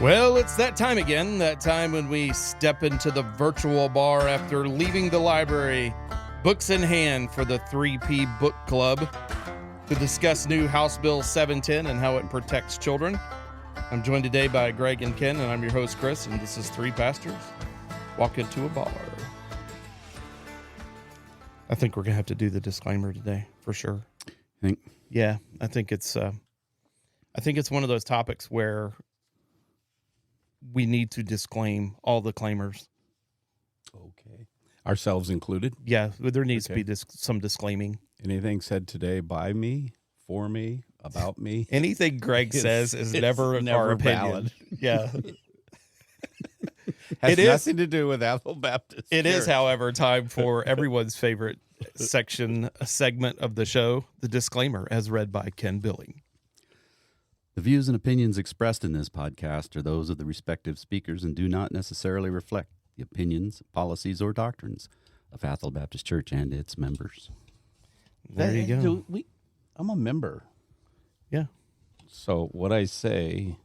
Well, it's that time again, that time when we step into the virtual bar after leaving the library, books in hand for the 3P Book Club to discuss new House Bill 710 and how it protects children. I'm joined today by Greg and Ken, and I'm your host, Chris, and this is Three Pastors Walk Into a Bar. I think we're going to have to do the disclaimer today, for sure. Think? Yeah, I think it's one of those topics where we need to disclaim all the claimers. Okay. Ourselves included? Yeah, there needs to be some disclaiming. Anything said today by me, for me, about me? Anything Greg says is never our opinion. Valid. Yeah. Has nothing to do with Idaho Baptist. It is, however, time for everyone's favorite segment of the show, the disclaimer, as read by Ken Billing. The views and opinions expressed in this podcast are those of the respective speakers and do not necessarily reflect the opinions, policies, or doctrines of Idaho Baptist Church and its members. There you go. I'm a member. Yeah. So what I say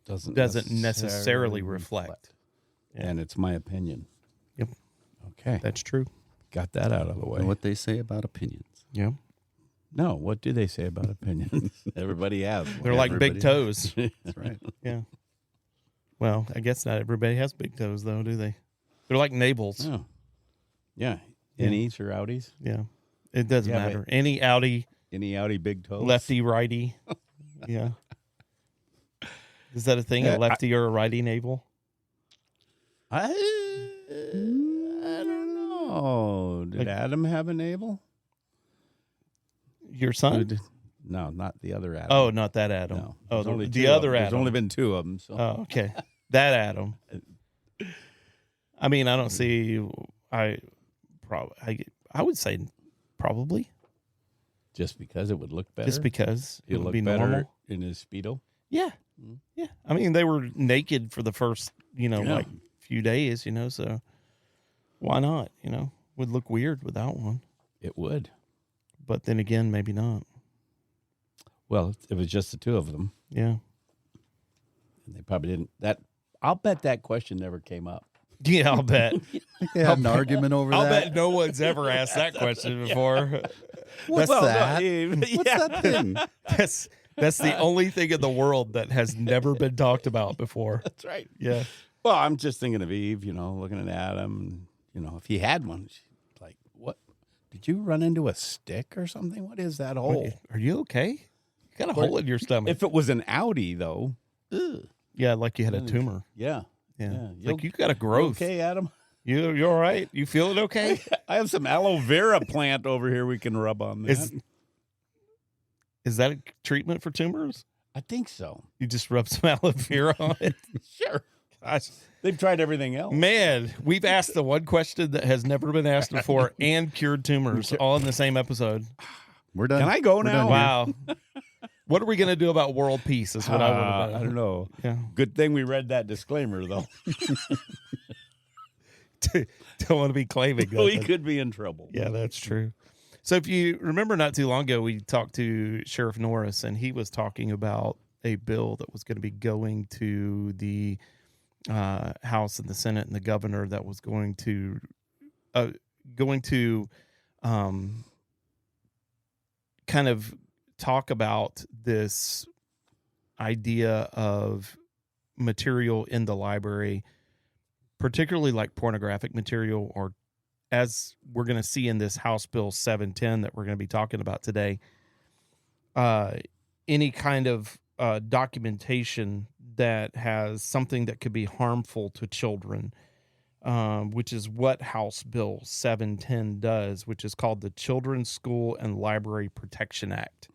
doesn't necessarily reflect. Yeah. And it's my opinion. Yep. Okay. That's true. Got that out of the way. And what they say about opinions. Yeah. No, what do they say about opinions? Everybody has one. They're like big toes. That's right. Yeah. Well, I guess not everybody has big toes, though, do they? They're like navels. Oh. Yeah. Innies or outies? Yeah. It doesn't Yeah, matter. Any outie, big toes? lefty, righty. Yeah. Is that a thing? A lefty or a righty navel? I don't know. Did Adam have a navel? Your son? No, not the other Adam. Oh, not that Adam. No. Oh, There's the other Adam. There's only been two of them. So. Oh, okay. That Adam. I mean, I don't see. I would say probably. Just because it would look better. Just because it would look be better normal in his Speedo. Yeah, yeah. I mean, they were naked for the first, like few days, so why not? Would look weird without one. It would. But then again, maybe not. Well, it was just the two of them. Yeah. And they probably didn't. I'll bet that question never came up. Yeah, I'll bet. They had an argument over I'll that. bet no one's ever asked that question before. What's that? What's Yeah. that thing? That's the only thing in the world that has never been talked about before. That's right. Yeah. Well, I'm just thinking of Eve, looking at Adam. If he had one, she's like, what? Did you run into a stick or something? What is that hole? Are you okay? You got a hole in your stomach. If it was an Audi, though. Ugh. Yeah, like you had a tumor. Yeah. Yeah. Like you got a growth. Okay, Adam? You all right? You feeling okay? I have some aloe vera plant over here we can rub on that. Is that a treatment for tumors? I think so. You just rub some aloe vera on it? Sure. Gosh. They've tried everything else. Man, we've asked the one question that has never been asked before and cured tumors all in the same episode. We're done. Can I go We're now? done Wow. What are we going to do about world peace is what I want to know. I don't know. Yeah. Good thing we read that disclaimer, though. Don't want to be claiming that. We could be in trouble. Yeah, that's true. So if you remember not too long ago, we talked to Sheriff Norris, and he was talking about a bill that was going to be going to the House and the Senate and the governor that was going to kind of talk about this idea of material in the library, particularly like pornographic material, or as we're going to see in this House Bill 710 that we're going to be talking about today, any kind of documentation that has something that could be harmful to children, which is what House Bill 710 does, which is called the Children's School and Library Protection Act,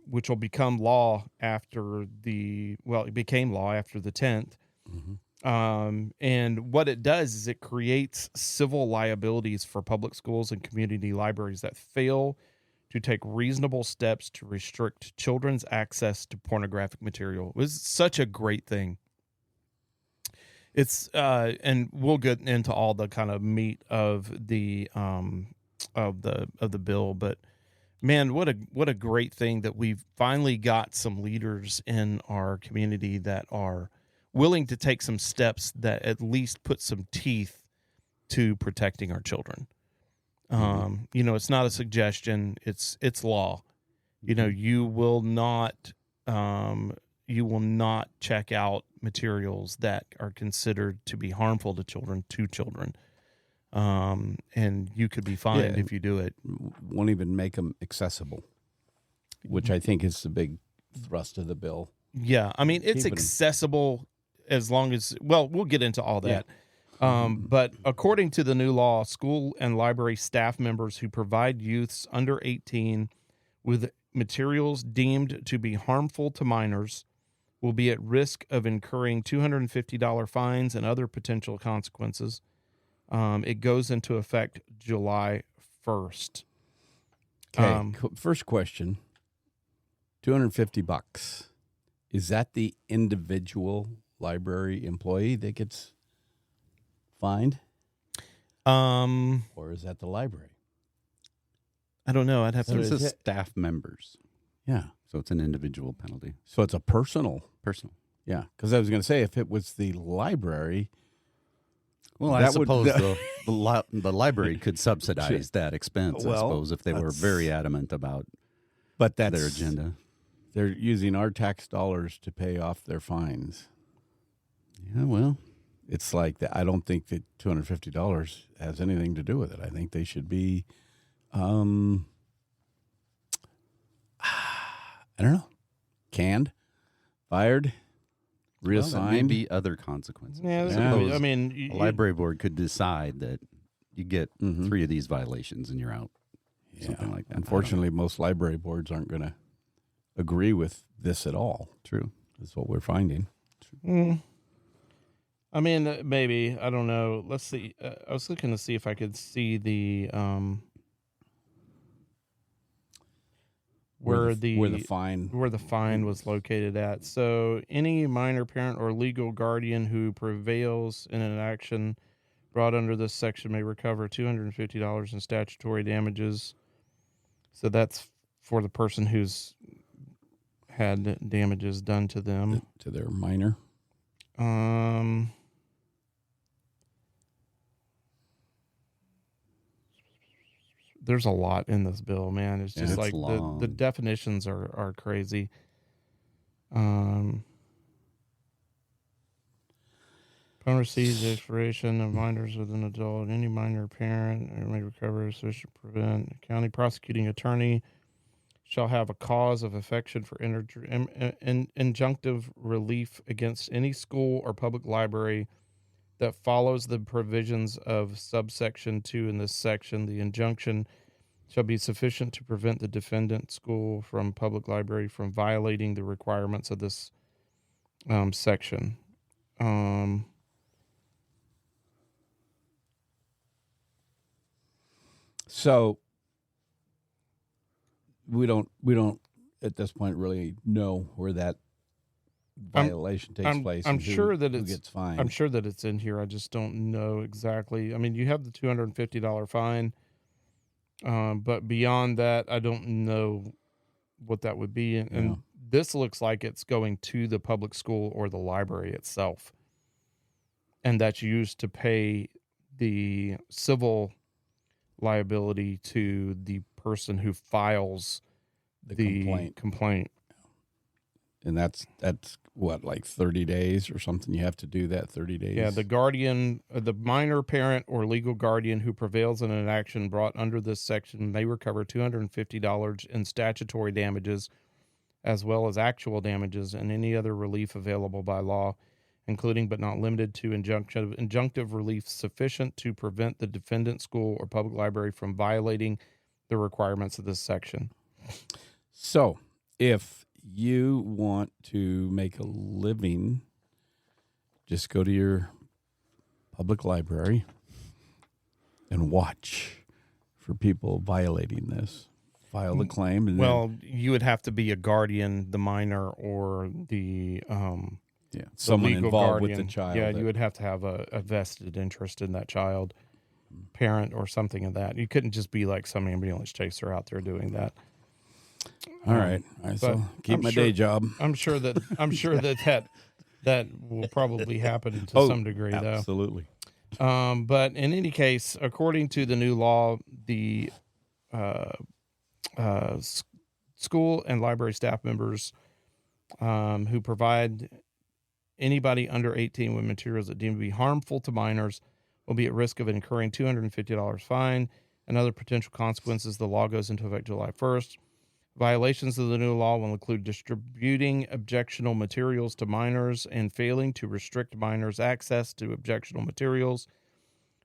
which will become law it became law after the 10th. Mm-hmm. And what it does is it creates civil liabilities for public schools and community libraries that fail to take reasonable steps to restrict children's access to pornographic material. It was such a great thing. It's and we'll get into all the kind of meat of the bill, but Man, what a great thing that we've finally got some leaders in our community that are willing to take some steps that at least put some teeth to protecting our children. It's not a suggestion; it's law. You will not check out materials that are considered to be harmful to children. And you could be fined if you do it. Won't even make them accessible, which I think is the big thrust of the bill. Yeah, I mean, it's accessible as long as, well, we'll get into all that. But according to the new law, school and library staff members who provide youths under 18 with materials deemed to be harmful to minors will be at risk of incurring $250 fines and other potential consequences. It goes into effect July 1st. Okay, first question, $250. Is that the individual library employee that gets fined? Or is that the library? I don't know. I'd have to. It says staff members. Yeah. So it's an individual penalty. So it's a personal. Yeah. Because I was going to say, if it was the library. Well, I suppose the library could subsidize that expense, I suppose, if they were very adamant about their agenda. They're using our tax dollars to pay off their fines. Yeah, well. It's like that. I don't think that $250 has anything to do with it. I think they should be, I don't know, canned, fired, reassigned. Well, maybe other consequences. Yeah, I mean, a library board could decide that you get 3 of these violations and you're out. Something like that. Unfortunately, most library boards aren't going to agree with this at all. True. That's what we're finding. I mean, maybe. I don't know. Let's see. I was looking to see if I could see the where the fine was located at. So, any minor parent or legal guardian who prevails in an action brought under this section may recover $250 in statutory damages. So that's for the person who's had damages done to them. To their minor. There's a lot in this bill, man. It's just like long. the definitions are crazy. Upon receives the expiration of minors with an adult, any minor parent may recover sufficient to prevent. A county prosecuting attorney shall have a cause of affection for injunctive relief against any school or public library that follows the provisions of subsection 2 in this section. The injunction shall be sufficient to prevent the defendant school from public library from violating the requirements of this section. So we don't at this point really know where that violation takes place. I'm sure that who gets fined. I'm sure that it's in here. I just don't know exactly. I mean, you have the $250 fine, but beyond that, I don't know what that would be. And this looks like it's going to the public school or the library itself, and that's used to pay the civil liability to the person who files the complaint. And that's what, like 30 days or something? You have to do that 30 days? Yeah, the guardian, the minor parent or legal guardian who prevails in an action brought under this section may recover $250 in statutory damages as well as actual damages and any other relief available by law, including but not limited to injunctive relief sufficient to prevent the defendant school or public library from violating the requirements of this section. So, if you want to make a living, just go to your public library and watch for people violating this. File the claim. And you would have to be a guardian, the minor, or the someone legal involved guardian. with the child. Yeah, you would have to have a vested interest in that child, parent, or something of that. You couldn't just be like some ambulance chaser out there doing that. All right. So keep I'm my sure- day job. I'm sure that will probably happen to some degree, though. Absolutely. But in any case, according to the new law, the school and library staff members who provide anybody under 18 with materials that deem to be harmful to minors will be at risk of incurring $250 fine and other potential consequences. The law goes into effect July 1st. Violations of the new law will include distributing objectionable materials to minors and failing to restrict minors' access to objectionable materials.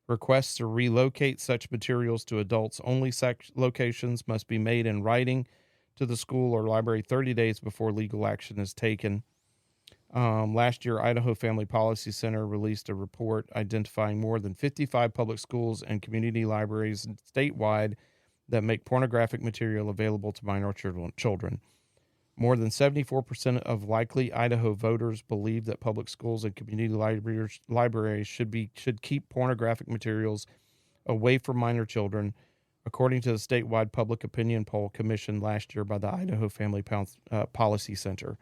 Requests to relocate such materials to adults-only locations must be made in writing to the school or library 30 days before legal action is taken. Last year, Idaho Family Policy Center released a report identifying more than 55 public schools and community libraries statewide that make pornographic material available to minor children. More than 74% of likely Idaho voters believe that public schools and community libraries should keep pornographic materials away from minor children, according to the statewide public opinion poll commissioned last year by the Idaho Family Policy Center.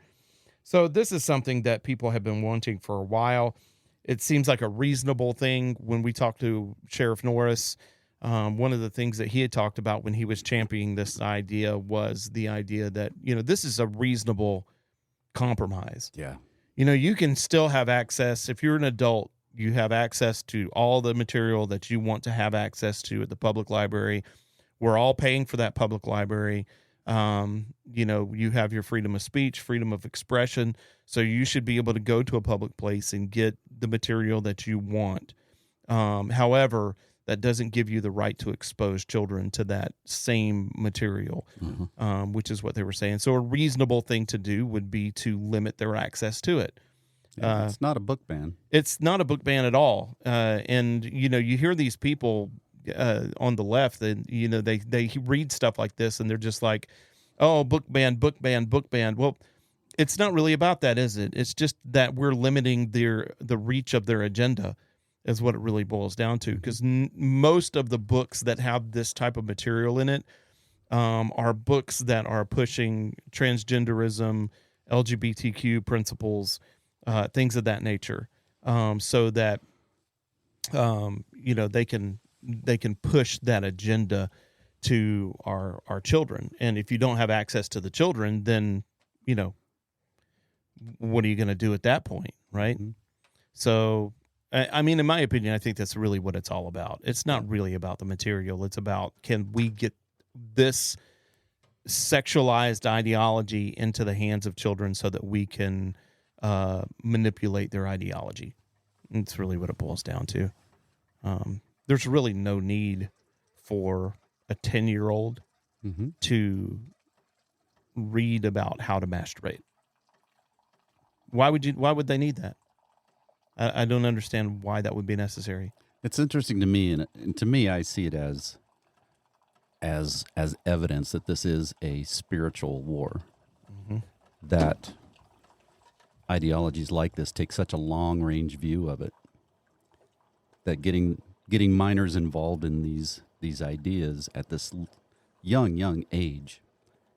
So this is something that people have been wanting for a while. It seems like a reasonable thing. When we talked to Sheriff Norris, one of the things that he had talked about when he was championing this idea was the idea that, this is a reasonable compromise. Yeah. You can still have access. If you're an adult, you have access to all the material that you want to have access to at the public library. We're all paying for that public library. You have your freedom of speech, freedom of expression. So you should be able to go to a public place and get the material that you want. However, that doesn't give you the right to expose children to that same material, which is what they were saying. So a reasonable thing to do would be to limit their access to it. Yeah, it's not a book ban. It's not a book ban at all. And you hear these people on the left that, they read stuff like this and they're just like, oh, book ban, book ban, book ban. Well, it's not really about that, is it? It's just that we're limiting the reach of their agenda is what it really boils down to. Because most of the books that have this type of material in it are books that are pushing transgenderism, LGBTQ principles, things of that nature, so that they can push that agenda to our children. And if you don't have access to the children, then what are you going to do at that point, right? Mm-hmm. So I mean, in my opinion, I think that's really what it's all about. It's not really about the material. It's about, can we get this sexualized ideology into the hands of children so that we can manipulate their ideology? It's really what it boils down to. There's really no need for a 10-year-old to read about how to masturbate. Why would they need that? I don't understand why that would be necessary. It's interesting to me, and to me, I see it as evidence that this is a spiritual war. That ideologies like this take such a long range view of it. That getting minors involved in these ideas at this young age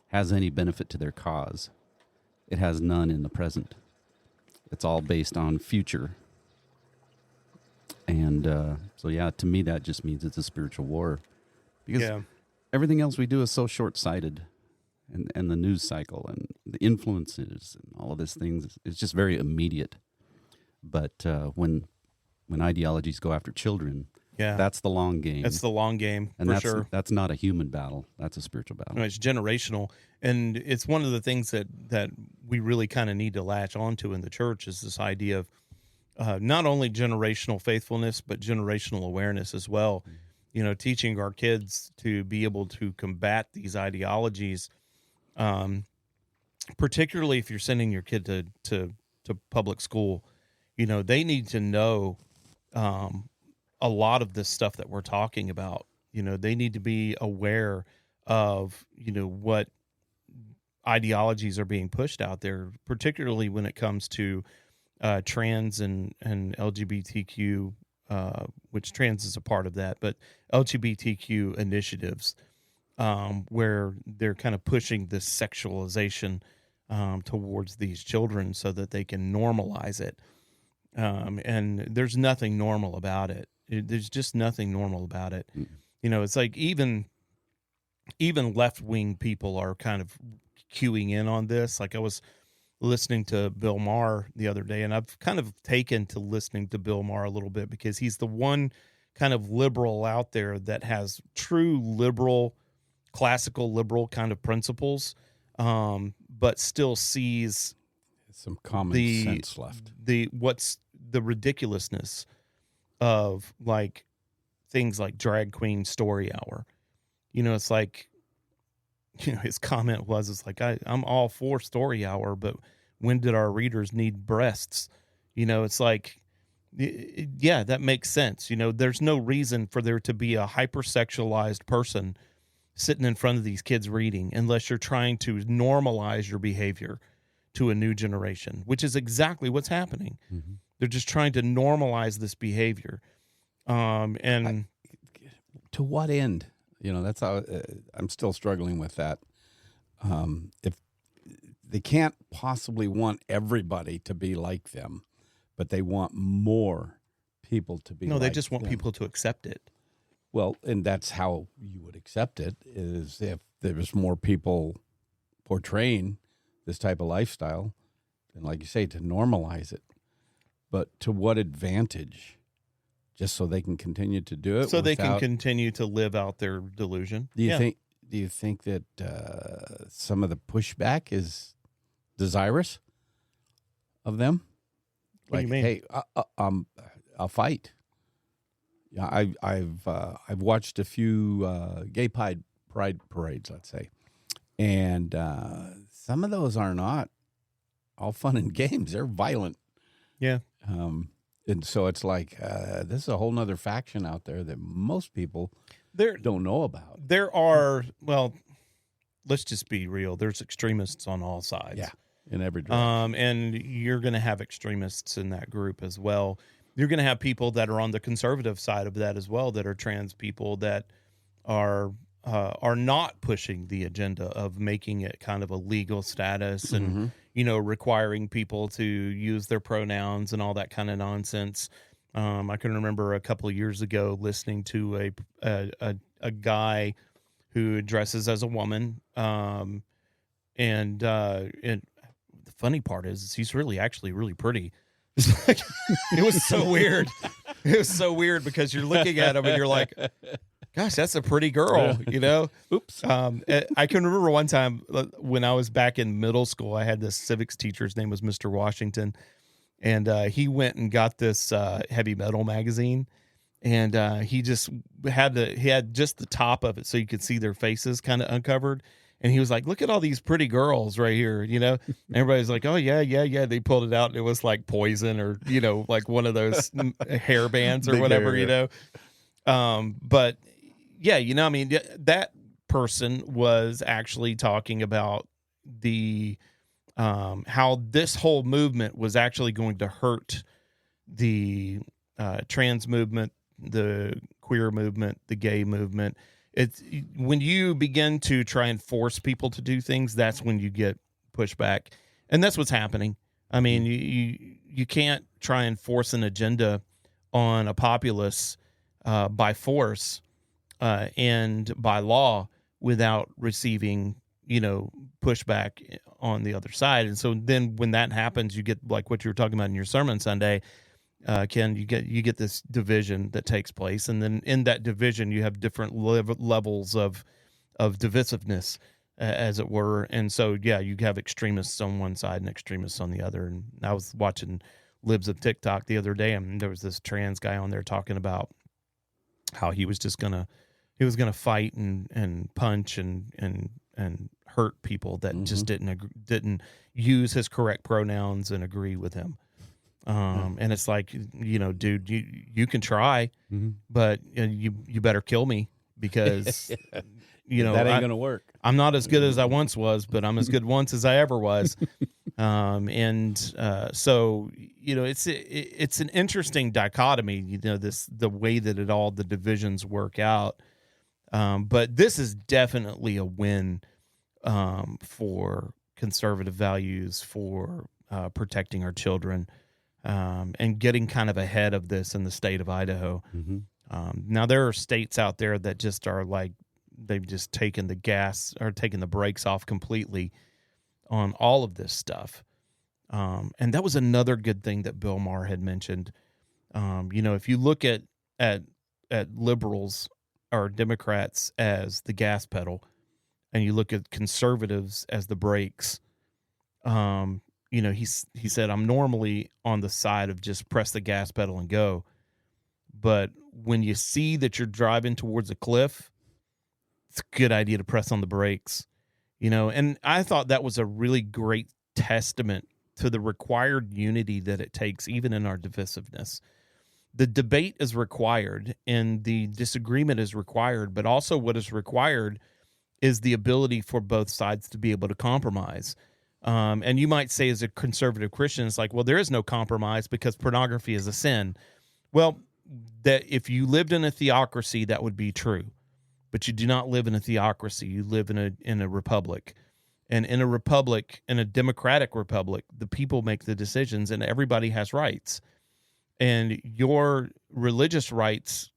has any benefit to their cause. It has none in the present. It's all based on future. And so, to me, that just means it's a spiritual war. Because everything else we do is so short-sighted. And the news cycle and the influences and all of these things is just very immediate. But when ideologies go after children, that's the long game. That's the long game, and for sure. That's not a human battle. That's a spiritual battle. No, it's generational. And it's one of the things that we really kind of need to latch onto in the church is this idea of not only generational faithfulness, but generational awareness as well. Teaching our kids to be able to combat these ideologies, particularly if you're sending your kid to public school. They need to know a lot of this stuff that we're talking about. They need to be aware of, what ideologies are being pushed out there, particularly when it comes to trans and LGBTQ, which trans is a part of that, but LGBTQ initiatives. where they're kind of pushing this sexualization towards these children so that they can normalize it. And there's nothing normal about it. There's just nothing normal about it. You know, it's like even left-wing people are kind of queuing in on this. Like I was listening to Bill Maher the other day, and I've kind of taken to listening to Bill Maher a little bit because he's the one kind of liberal out there that has true liberal, classical liberal kind of principles, but still sees some common sense left. What's the ridiculousness of like things like drag queen story hour. You know, it's like, you know, his comment was, it's like, I'm all for story hour, but when did our readers need breasts? You know, it's like, yeah, that makes sense. You know, there's no reason for there to be a hypersexualized person sitting in front of these kids reading unless you're trying to normalize your behavior to a new generation, which is exactly what's happening. Mm-hmm. They're just trying to normalize this behavior. To what end? You know, that's how I'm still struggling with that. If they can't possibly want everybody to be like them, but they want more people to be like them. No, they just want people to accept it. Well, and that's how you would accept it, is if there's more people portraying this type of lifestyle, and like you say, to normalize it. But to what advantage? Just so they can continue to do it? So they can continue to live out their delusion. Do you think that some of the pushback is desirous of them? What like, do you mean? Hey, I'll fight. Yeah, I've watched a few gay pride parades, let's say, and some of those are not all fun and games. They're violent. Yeah. And so it's like this is a whole nother faction out there that most people don't know about. There are, well, let's just be real. There's extremists on all sides. Yeah, in every direction. And you're going to have extremists in that group as well. You're going to have people that are on the conservative side of that as well, that are trans people that are not pushing the agenda of making it kind of a legal status and, Mm-hmm. you know, requiring people to use their pronouns and all that kind of nonsense. I can remember a couple of years ago listening to a guy who dresses as a woman. And the funny part is he's actually really pretty. It was so weird. It was so weird because you're looking at him and you're like, gosh, that's a pretty girl, you know? Oops. I can remember one time when I was back in middle school, I had this civics teacher. His name was Mr. Washington. And he went and got this heavy metal magazine. And he had just the top of it so you could see their faces kind of uncovered. And he was like, look at all these pretty girls right here, you know? And everybody's like, oh, yeah. They pulled it out, and it was like Poison or, you know, like one of those hair bands or Big whatever, hair, you know? But, yeah, you know, I mean, that person was actually talking about the how this whole movement was actually going to hurt the trans movement, the queer movement, the gay movement. It's when you begin to try and force people to do things, that's when you get pushback. And that's what's happening. I mean, you can't try and force an agenda on a populace by force and by law without receiving, you know, pushback on the other side. And so then when that happens, you get like what you were talking about in your sermon Sunday, Ken, you get this division that takes place, and then in that division you have different levels of divisiveness, as it were. And so, yeah, you have extremists on one side and extremists on the other. And I was watching Libs of TikTok the other day, and there was this trans guy on there talking about how he was gonna fight and punch and hurt people that just didn't use his correct pronouns and agree with him. And it's like, you know, dude, you can try, but you better kill me because, you know, that ain't going to work. I'm not as good as I once was, but I'm as good once as I ever was. So, you know, it's an interesting dichotomy, you know, the way that the divisions work out. But this is definitely a win for conservative values, for protecting our children, and getting kind of ahead of this in the state of Idaho. Mm-hmm. Now, there are states out there that just are like, they've just taken the gas or taken the brakes off completely on all of this stuff. And that was another good thing that Bill Maher had mentioned. If you look at liberals or Democrats as the gas pedal, and you look at conservatives as the brakes, he said, I'm normally on the side of just press the gas pedal and go. But when you see that you're driving towards a cliff, it's a good idea to press on the brakes. And I thought that was a really great testament to the required unity that it takes, even in our divisiveness. The debate is required and the disagreement is required, but also what is required is the ability for both sides to be able to compromise. And you might say, as a conservative Christian, it's like, well, there is no compromise because pornography is a sin. Well, that if you lived in a theocracy, that would be true. But you do not live in a theocracy. You live in a republic. And in a republic, in a democratic republic, the people make the decisions and everybody has rights. And your religious rights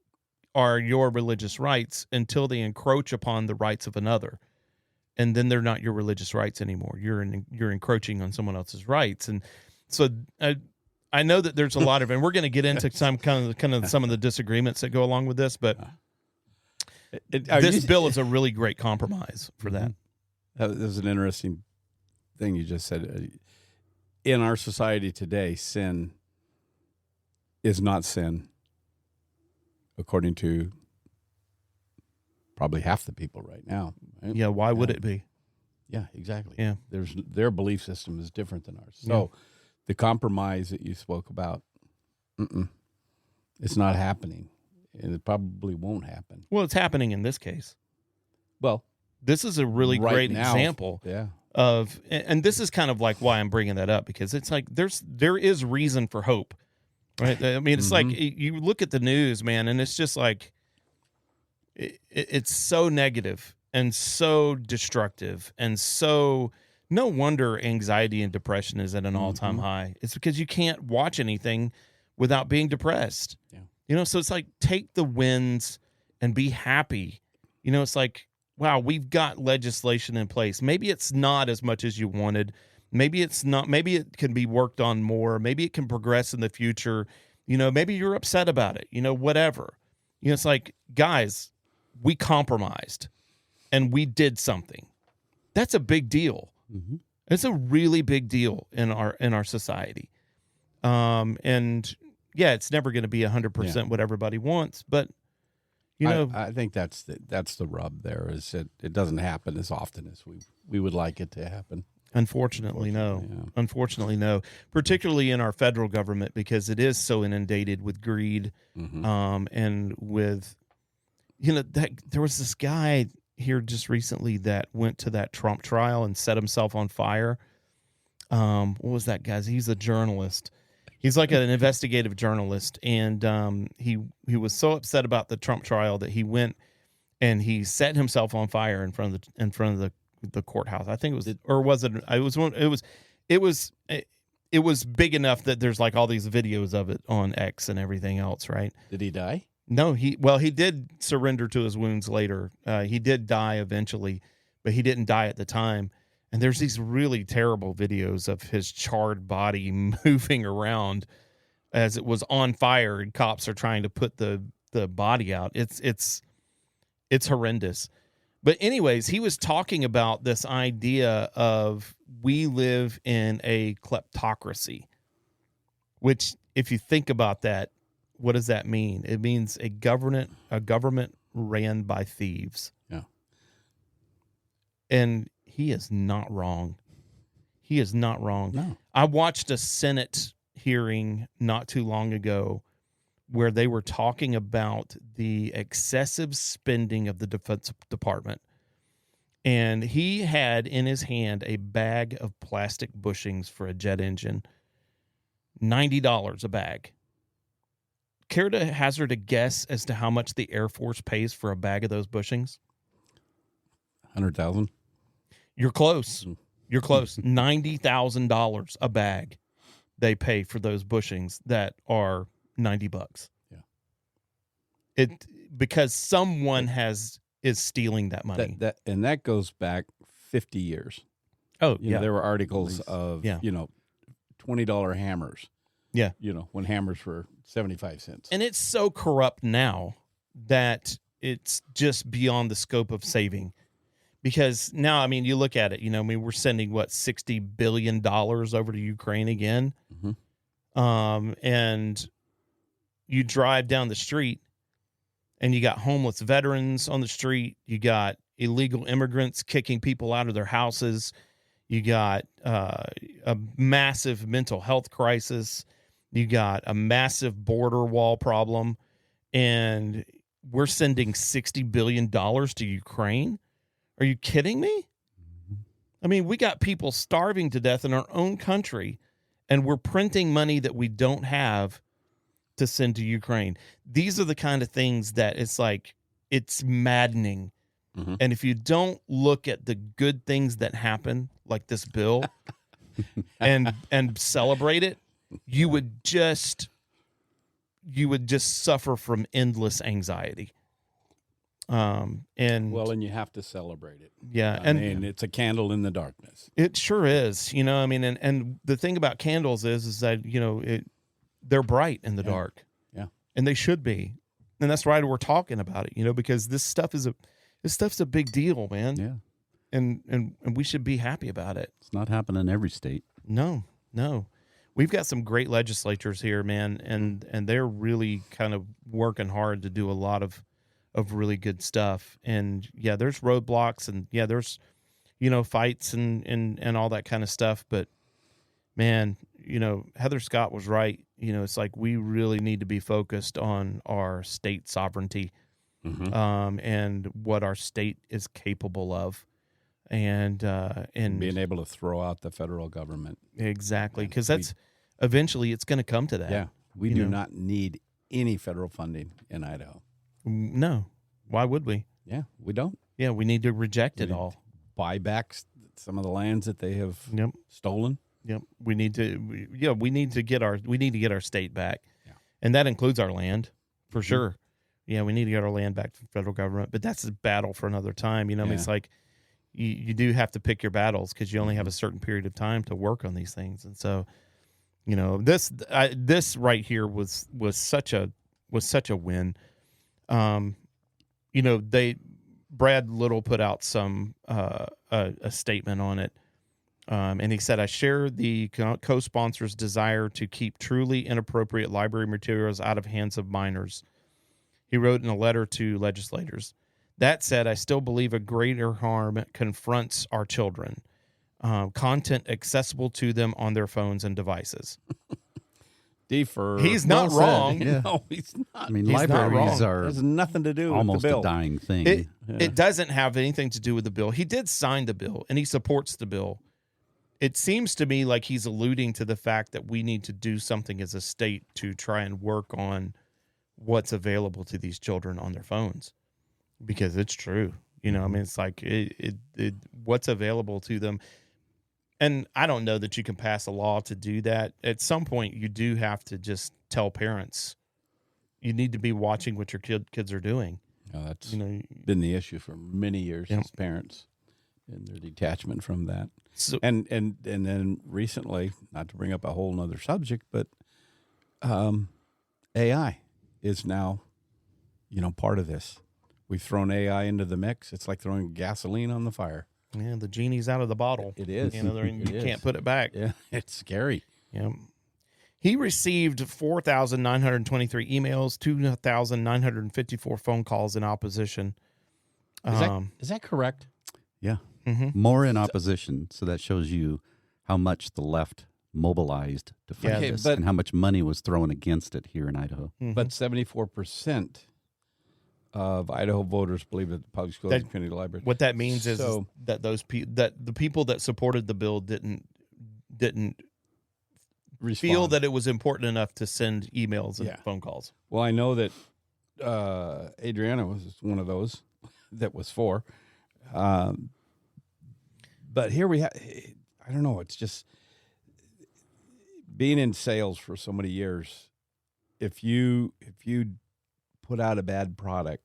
are your religious rights until they encroach upon the rights of another. And then they're not your religious rights anymore. You're encroaching on someone else's rights. And so I know that there's a lot of, and we're going to get into some kind of some of the disagreements that go along with this, but this bill is a really great compromise for that. That was an interesting thing you just said. In our society today, sin is not sin, according to probably half the people right now. Right? Yeah, why would it be? Yeah, exactly. Yeah, their belief system is different than ours. So the compromise that you spoke about, it's not happening, and it probably won't happen. Well, it's happening in this case. Well, this is a really great example of, and this is kind of like why I'm bringing that up, because it's like there is reason for hope, right? I mean, it's like you look at the news, man, and it's just like it's so negative and so destructive, and so no wonder anxiety and depression is at an all-time high. It's because you can't watch anything without being depressed. Yeah. So it's like, take the wins and be happy. It's like, wow, we've got legislation in place. Maybe it's not as much as you wanted. Maybe it's not. Maybe it can be worked on more. Maybe it can progress in the future. Maybe you're upset about it. Whatever. It's like, guys, we compromised and we did something. That's a big deal. Mm-hmm. It's a really big deal in our society. And yeah, it's never going to be 100% what everybody wants, but I think that's the rub there, is that it doesn't happen as often as we would like it to happen. Unfortunately, no. Yeah. Unfortunately, no. Particularly in our federal government, because it is so inundated with greed, and with, there was this guy here just recently that went to that Trump trial and set himself on fire. What was that guy's? He's a journalist. He's like an investigative journalist, and he was so upset about the Trump trial that he went and he set himself on fire in front of the courthouse. I think it was, or was it? It was big enough that there's like all these videos of it on X and everything else, right? Did he die? No, he did surrender to his wounds later. He did die eventually, but he didn't die at the time. And there's these really terrible videos of his charred body moving around as it was on fire, and cops are trying to put the body out. It's horrendous. But anyways, he was talking about this idea of, we live in a kleptocracy, which, if you think about that, what does that mean? It means a government ran by thieves. Yeah. And he is not wrong. He is not wrong. No. I watched a Senate hearing not too long ago where they were talking about the excessive spending of the Defense Department. And he had in his hand a bag of plastic bushings for a jet engine. $90 a bag. care to hazard a guess as to how much the Air Force pays for a bag of those bushings? 100,000. You're close. You're close. $90,000 a bag they pay for those bushings that are $90. Yeah. Because someone is stealing that money. That goes back 50 years. Oh, You know, there were articles of, Yeah. $20 hammers. Yeah. When hammers were 75 cents. And it's so corrupt now that it's just beyond the scope of saving. Because now, I mean, you look at it, we're sending, $60 billion over to Ukraine again. Mm-hmm. And you drive down the street and you got homeless veterans on the street. You got illegal immigrants kicking people out of their houses. You got a massive mental health crisis. You got a massive border wall problem. And we're sending $60 billion to Ukraine. Are you kidding me? I mean, we got people starving to death in our own country, and we're printing money that we don't have to send to Ukraine. These are the kind of things that it's maddening. Mm-hmm. And if you don't look at the good things that happen, like this bill, and celebrate it, you would just suffer from endless anxiety. And you have to celebrate it. Yeah, and it's a candle in the darkness. It sure is. And the thing about candles is that they're bright in the dark. Yeah, and they should be, and that's why we're talking about it. Because this stuff's a big deal, man. Yeah, and we should be happy about it. it's not happening in every state. No. We've got some great legislatures here, man, and they're really kind of working hard to do a lot of really good stuff. And yeah, there's roadblocks, and yeah, there's fights and all that kind of stuff. But man, Heather Scott was right. It's like we really need to be focused on our state sovereignty, Mm-hmm. and what our state is capable of, and being able to throw out the federal government. Exactly, because that's eventually it's going to come to that. Yeah, we do not need any federal funding in Idaho. No, why would we? Yeah, we don't. Yeah, we need to reject it all. Buy back some of the lands that they have Yep. stolen. Yep. We need to get our state back. Yeah. And that includes our land for sure. Yeah, we need to get our land back to the federal government, but that's a battle for another time. I mean, it's like you do have to pick your battles because you only have a certain period of time to work on these things. And so, this right here was such a win. Brad Little put out some a statement on it, and he said, "I share the co-sponsor's desire to keep truly inappropriate library materials out of hands of minors." He wrote in a letter to legislators. That said, I still believe a greater harm confronts our children. Content accessible to them on their phones and devices. Defer. He's not wrong. Yeah. No, he's not. I mean, He's not libraries wrong. are Has nothing to do almost with the bill. a dying thing. It doesn't have anything to do with the bill. He did sign the bill, and he supports the bill. It seems to me like he's alluding to the fact that we need to do something as a state to try and work on what's available to these children on their phones, because it's true. I mean, it's like what's available to them. And I don't know that you can pass a law to do that. At some point, you do have to just tell parents, you need to be watching what your kids are doing. That's been the issue for many years as parents and their detachment from that. So, And then recently, not to bring up a whole nother subject, but AI is now, part of this. We've thrown AI into the mix. It's like throwing gasoline on the fire. yeah, the genie's out of the bottle. It is. You can't put it back. Yeah, it's scary. Yeah. He received 4,923 emails, 2,954 phone calls in opposition. Is that correct? Yeah. Mm-hmm. More in opposition. So that shows you how much the left mobilized to fight Okay, this but- and how much money was thrown against it here in Idaho. Mm-hmm. But 74% of Idaho voters believe that the public schools and community libraries. What that means is So- that that the people that supported the bill didn't feel respond. that it was important enough to send emails and Yeah. phone calls. Well, I know that Adriana was one of those that was for. But here we have, I don't know, it's just being in sales for so many years. If you put out a bad product,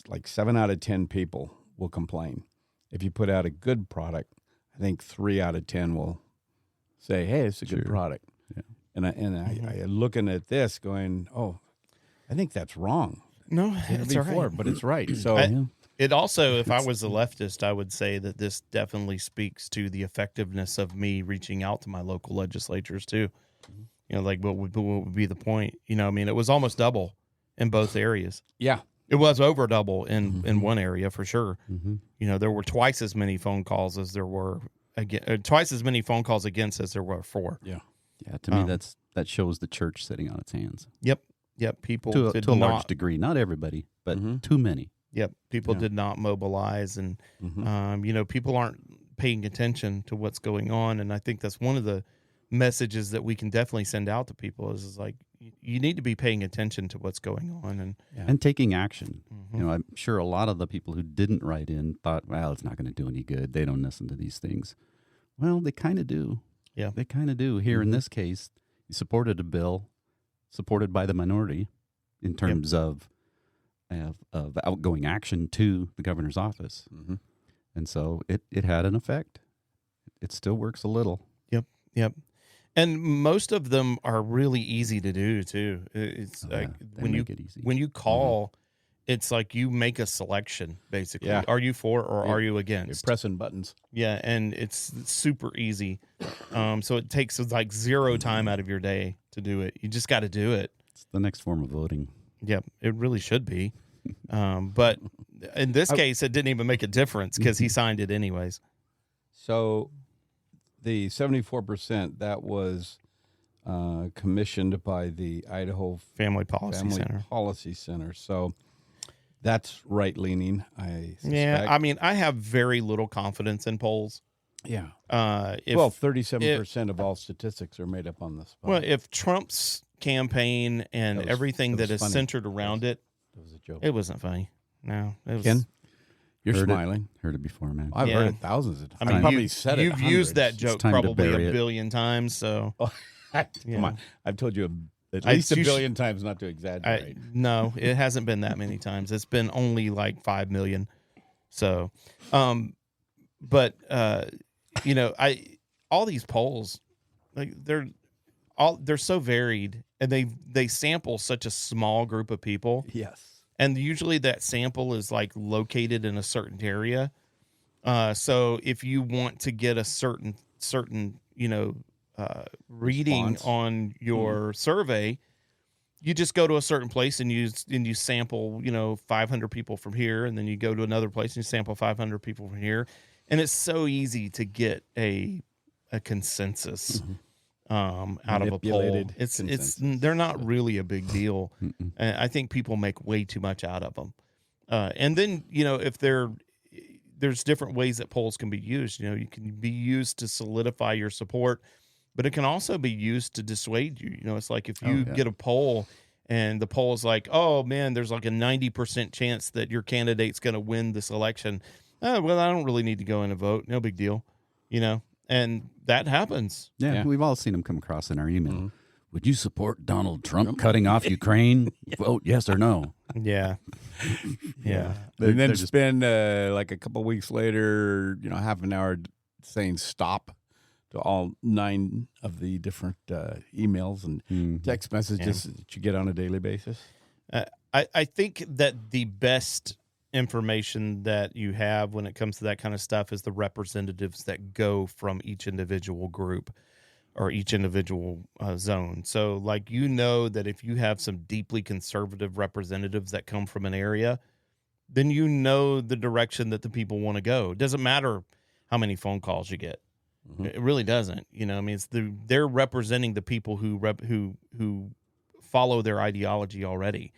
like 7 out of 10 people will complain. If you put out a good product, I think 3 out of 10 will say, "Hey, it's a good product." Yeah. And I looking at this, going, "Oh, I think that's wrong." No, it's all Before, right. but it's right. So It also, if I was a leftist, I would say that this definitely speaks to the effectiveness of me reaching out to my local legislatures too. Like what would be the point? I mean, it was almost double in both areas. yeah, It was over double in one area for sure. Mm-hmm. There were twice as many phone calls as there were twice as many phone calls against as there were for. yeah. Yeah, to me, that shows the church sitting on its hands Yep. People to did a not, large degree. Not everybody, but Mhm. too many. Yep. People Yeah. did not mobilize, and Mhm. people aren't paying attention to what's going on, and I think that's one of the messages that we can definitely send out to people is like you need to be paying attention to what's going on, and And taking action. Mhm. I'm sure a lot of the people who didn't write in thought, well, it's not going to do any good. They don't listen to these things. Well, they kind of do. Yeah. They kind of do. Here in this case, you supported a bill supported by the minority in terms of outgoing action to the governor's office. Mhm. And so it had an effect. It still works a little. Yep. And most of them are really easy to do too. It's Oh, like yeah. They when make it easy. you call, it's like you make a selection basically. Yeah. Are you for or are you You're against? pressing buttons. Yeah, and it's super easy. So it takes like zero time out of your day to do it. You just got to do it. It's the next form of voting. Yep, it really should be. But in this case, it didn't even make a difference because he signed it anyways. So the 74%, that was commissioned by the Idaho Family Policy Family Center. Policy Center. So that's right-leaning, I suspect. Yeah, I mean, I have very little confidence in polls. Yeah. If, Well, 37% of all statistics are made up on the spot. well, if Trump's campaign and That was- everything that that was is funny. centered around it, That was a joke. it wasn't funny. No, it was. Ken, you're Heard it. smiling. Heard it before, man. I've Yeah. heard it thousands of times. I mean, probably said it you've used that hundreds. joke time to probably bury a it. billion times. So Come on. I've told you at I- least a you billion times not to exaggerate. no, it hasn't been that many times. It's been only like 5 million. So, but all these polls, like they're so varied, and they sample such a small group of people. Yes. And usually that sample is like located in a certain area. So if you want to get a certain reading Response. on your survey, you just go to a certain place and you sample 500 people from here, and then you go to another place and you sample 500 people from here, and it's so easy to get a consensus. Out of a poll. Manipulated It's consensus. they're not really a big deal. And I think people make way too much out of them. And then if there's different ways that polls can be used. You can be used to solidify your support, but it can also be used to dissuade you. It's like if you get a poll and the poll is like, oh man, there's like a 90% chance that your candidate's going to win this election. Oh, well, I don't really need to go in and vote. No big deal. And that happens. Yeah, we've all seen them come across in our email. Would you support Donald Trump cutting off Ukraine? Vote yes or no. Yeah. Yeah. And then They're just- spend like a couple weeks later, half an hour saying stop to all 9 of the different emails and text messages that you get on a daily basis. I think that the best information that you have when it comes to that kind of stuff is the representatives that go from each individual group or each individual zone. So like, that if you have some deeply conservative representatives that come from an area, then the direction that the people want to go. It doesn't matter how many phone calls you get. It really doesn't. I mean, they're representing the people who follow their ideology already.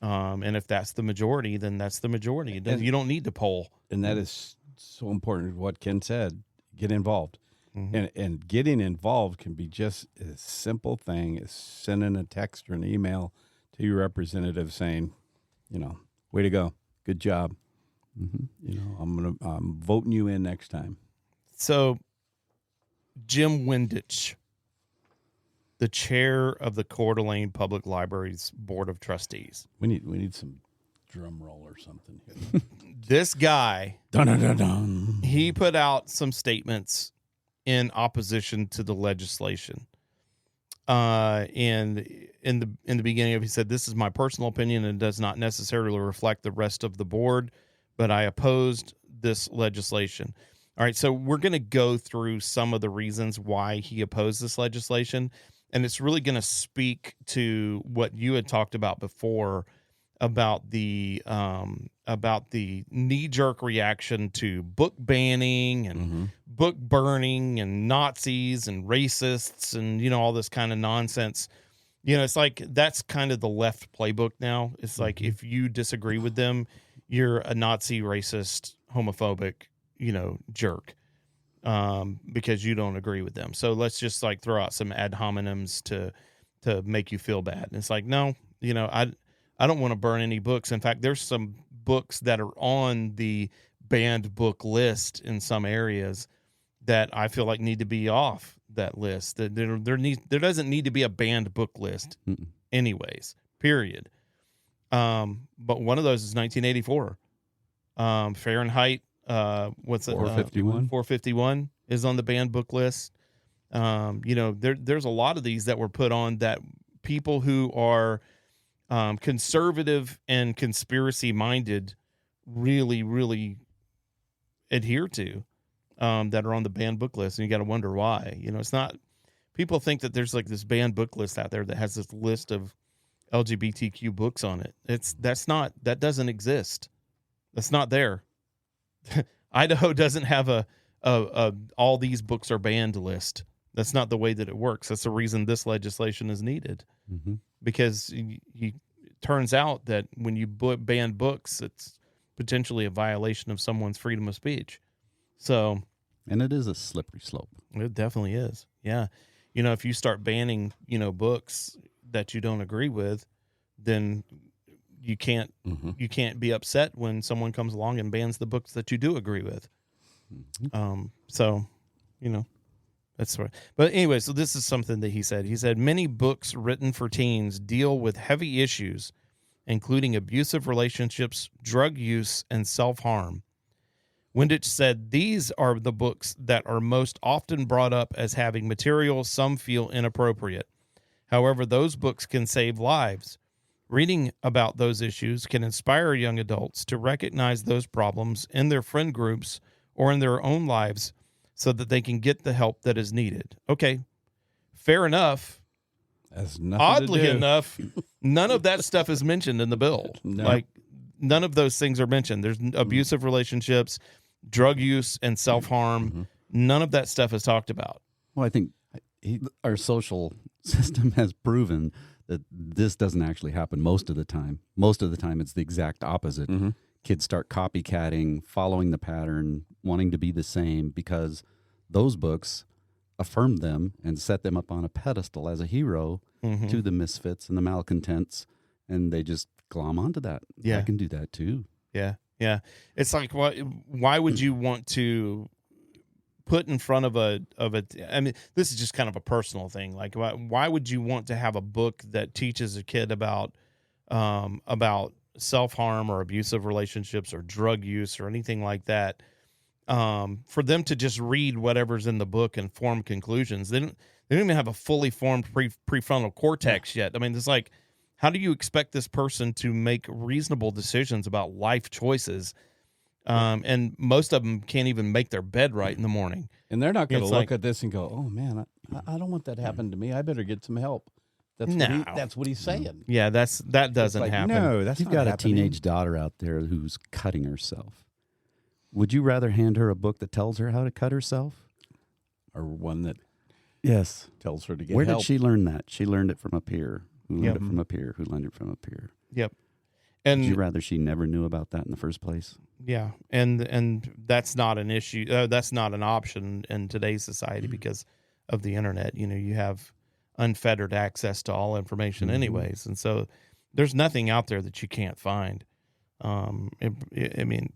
And if that's the majority, then that's the majority. You don't need to poll. And that is so important. What Ken said, get involved. And getting involved can be just a simple thing as sending a text or an email to your representative saying, way to go, good job. I'm voting you in next time. So, Jim Windich, the chair of the Coeur d'Alene Public Library's Board of Trustees. We need some drum roll or something here. This guy, Dun, dun, dun, dun. he put out some statements in opposition to the legislation. And in the beginning of, he said, "This is my personal opinion and does not necessarily reflect the rest of the board, but I opposed this legislation." All right, so we're going to go through some of the reasons why he opposed this legislation, and it's really going to speak to what you had talked about before about the knee-jerk reaction to book banning and book burning and Nazis and racists and all this kind of nonsense. It's like that's kind of the left playbook now. It's like if you disagree with them, you're a Nazi, racist, homophobic, jerk, because you don't agree with them. So let's just like throw out some ad hominems to make you feel bad. And it's like, no, I don't want to burn any books. In fact, there's some books that are on the banned book list in some areas that I feel like need to be off that list. That there doesn't need to be a banned book list anyways, period. But one of those is 1984. Fahrenheit, what's it? 451. 451 is on the banned book list. There's a lot of these that were put on that people who are conservative and conspiracy minded really, really adhere to, that are on the banned book list. And you got to wonder why. It's not, people think that there's like this banned book list out there that has this list of LGBTQ books on it. That doesn't exist. That's not there. Idaho doesn't have a all these books are banned list. That's not the way that it works. That's the reason this legislation is needed. Because it turns out that when you ban books, it's potentially a violation of someone's freedom of speech. So, and it is a slippery slope. It definitely is. Yeah. If you start banning, books that you don't agree with, then you can't be upset when someone comes along and bans the books that you do agree with. That's right. But anyway, so this is something that he said. He said, many books written for teens deal with heavy issues, including abusive relationships, drug use, and self-harm. Windich said these are the books that are most often brought up as having material some feel inappropriate. However, those books can save lives. Reading about those issues can inspire young adults to recognize those problems in their friend groups or in their own lives so that they can get the help that is needed. Okay, fair enough. Oddly enough, none of that stuff is mentioned in the bill. No. Like, none of those things are mentioned. There's abusive relationships, drug use, and self-harm. None of that stuff is talked about. Well, I think our social system has proven that this doesn't actually happen most of the time. Most of the time, it's the exact opposite. Kids start copycatting, following the pattern, wanting to be the same because those books affirmed them and set them up on a pedestal as a hero to the misfits and the malcontents, and they just glom onto that. Yeah. I can do that too. Yeah. It's like, why would you want to put in front of a? I mean, this is just kind of a personal thing. Like, why would you want to have a book that teaches a kid about self-harm or abusive relationships or drug use or anything like that? For them to just read whatever's in the book and form conclusions. They don't even have a fully formed prefrontal cortex yet. I mean, it's like, how do you expect this person to make reasonable decisions about life choices? And most of them can't even make their bed right in the morning. And they're not going to look at this and go, oh, man, I don't want that to happen to me. I better get some help. That's what he's saying. Yeah, that doesn't happen. No, that's You've not got happening. a teenage daughter out there who's cutting herself. Would you rather hand her a book that tells her how to cut herself? Or one that tells her to get Where help. did she learn that? She learned it from a peer who learned it from a peer who learned it from a peer. Yep. And Would you rather she never knew about that in the first place? yeah, and that's not an issue. That's not an option in today's society because of the internet. You have unfettered access to all information, anyways, and so there's nothing out there that you can't find. I mean,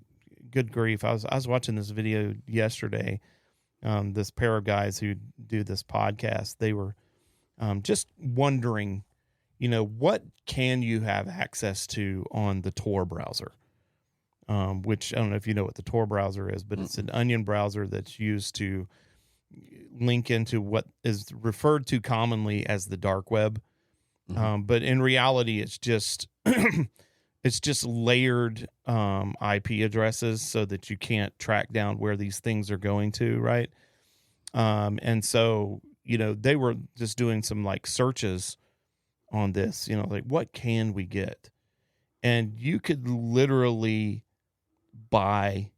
good grief! I was watching this video yesterday. This pair of guys who do this podcast, they were just wondering, what can you have access to on the Tor browser? Which I don't know if you know what the Tor browser is, but it's an onion browser that's used to link into what is referred to commonly as the dark web. But in reality, it's just it's just layered IP addresses so that you can't track down where these things are going to, right? And so, they were just doing some like searches on this, like what can we get? And you could literally buy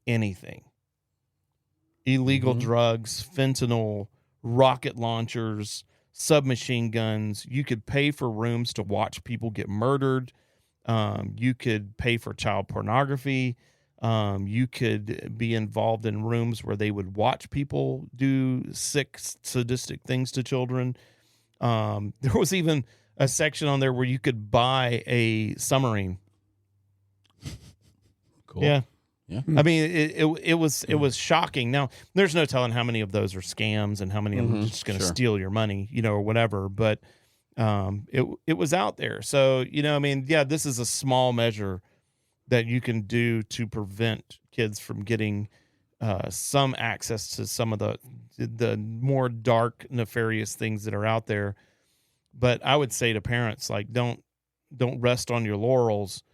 anything. Illegal drugs, fentanyl, rocket launchers, submachine guns. You could pay for rooms to watch people get murdered. You could pay for child pornography. You could be involved in rooms where they would watch people do sick, sadistic things to children. There was even a section on there where you could buy a submarine. Cool. Yeah. Yeah. I mean, it was shocking. Now, there's no telling how many of those are scams and how many of them are just going to steal your money, or whatever. But it was out there. So, I mean, yeah, this is a small measure that you can do to prevent kids from getting some access to some of the more dark, nefarious things that are out there. But I would say to parents, like, don't rest on your laurels,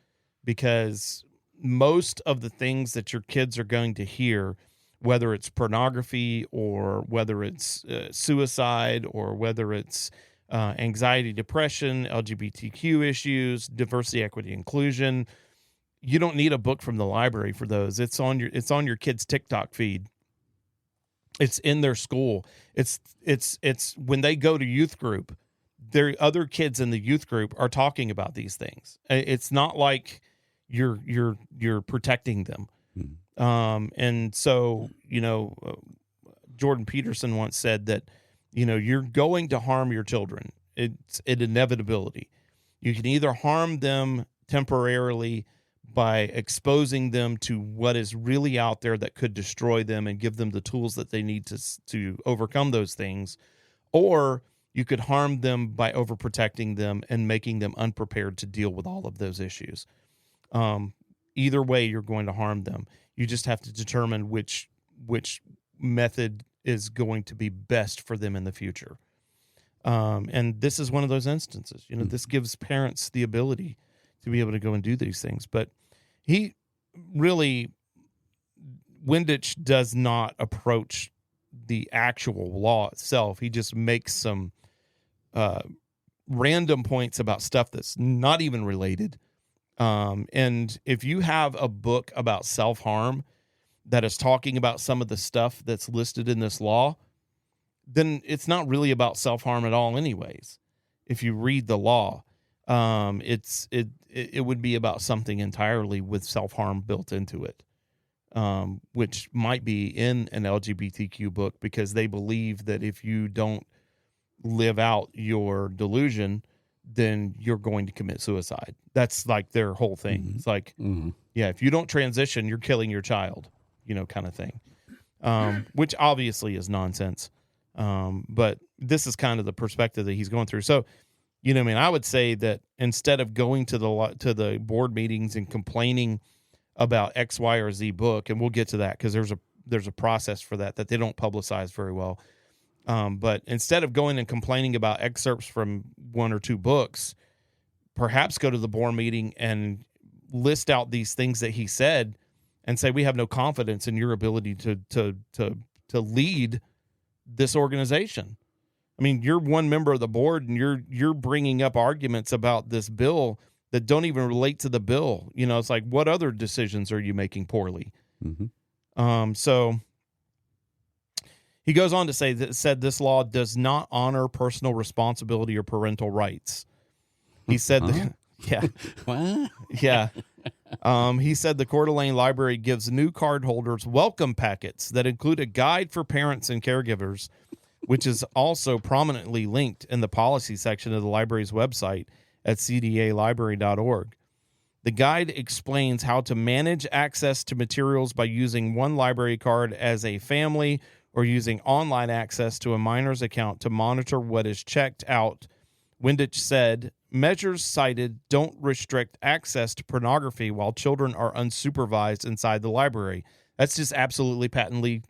because most of the things that your kids are going to hear, whether it's pornography or whether it's suicide or whether it's anxiety, depression, LGBTQ issues, diversity, equity, inclusion, you don't need a book from the library for those. It's on your kid's TikTok feed. It's in their school. It's when they go to youth group, their other kids in the youth group are talking about these things. It's not like you're protecting them. And so, Jordan Peterson once said that, you're going to harm your children. It's an inevitability. You can either harm them temporarily by exposing them to what is really out there that could destroy them and give them the tools that they need to overcome those things, or you could harm them by overprotecting them and making them unprepared to deal with all of those issues. Either way, you're going to harm them. You just have to determine which method is going to be best for them in the future. And this is one of those instances. This gives parents the ability to be able to go and do these things. But Windich does not approach the actual law itself. He just makes some random points about stuff that's not even related. And if you have a book about self-harm that is talking about some of the stuff that's listed in this law, then it's not really about self-harm at all anyways. If you read the law, it would be about something entirely with self-harm built into it, which might be in an LGBTQ book, because they believe that if you don't live out your delusion, then you're going to commit suicide. That's like their whole thing. It's like, yeah, if you don't transition, you're killing your child, kind of thing, which obviously is nonsense. But this is kind of the perspective that he's going through. So, I would say that instead of going to the board meetings and complaining about X, Y, or Z book, and we'll get to that because there's a process for that they don't publicize very well. But instead of going and complaining about excerpts from one or two books, perhaps go to the board meeting and list out these things that he said and say, we have no confidence in your ability to lead this organization. I mean, you're one member of the board and you're bringing up arguments about this bill that don't even relate to the bill. It's like, what other decisions are you making poorly? So he goes on to say that said this law does not honor personal responsibility or parental rights. He said that, Yeah. What? Yeah. He said the Coeur d'Alene Library gives new cardholders welcome packets that include a guide for parents and caregivers, which is also prominently linked in the policy section of the library's website at cdalibrary.org. The guide explains how to manage access to materials by using one library card as a family or using online access to a minor's account to monitor what is checked out. Windich said, measures cited don't restrict access to pornography while children are unsupervised inside the library. That's just absolutely patently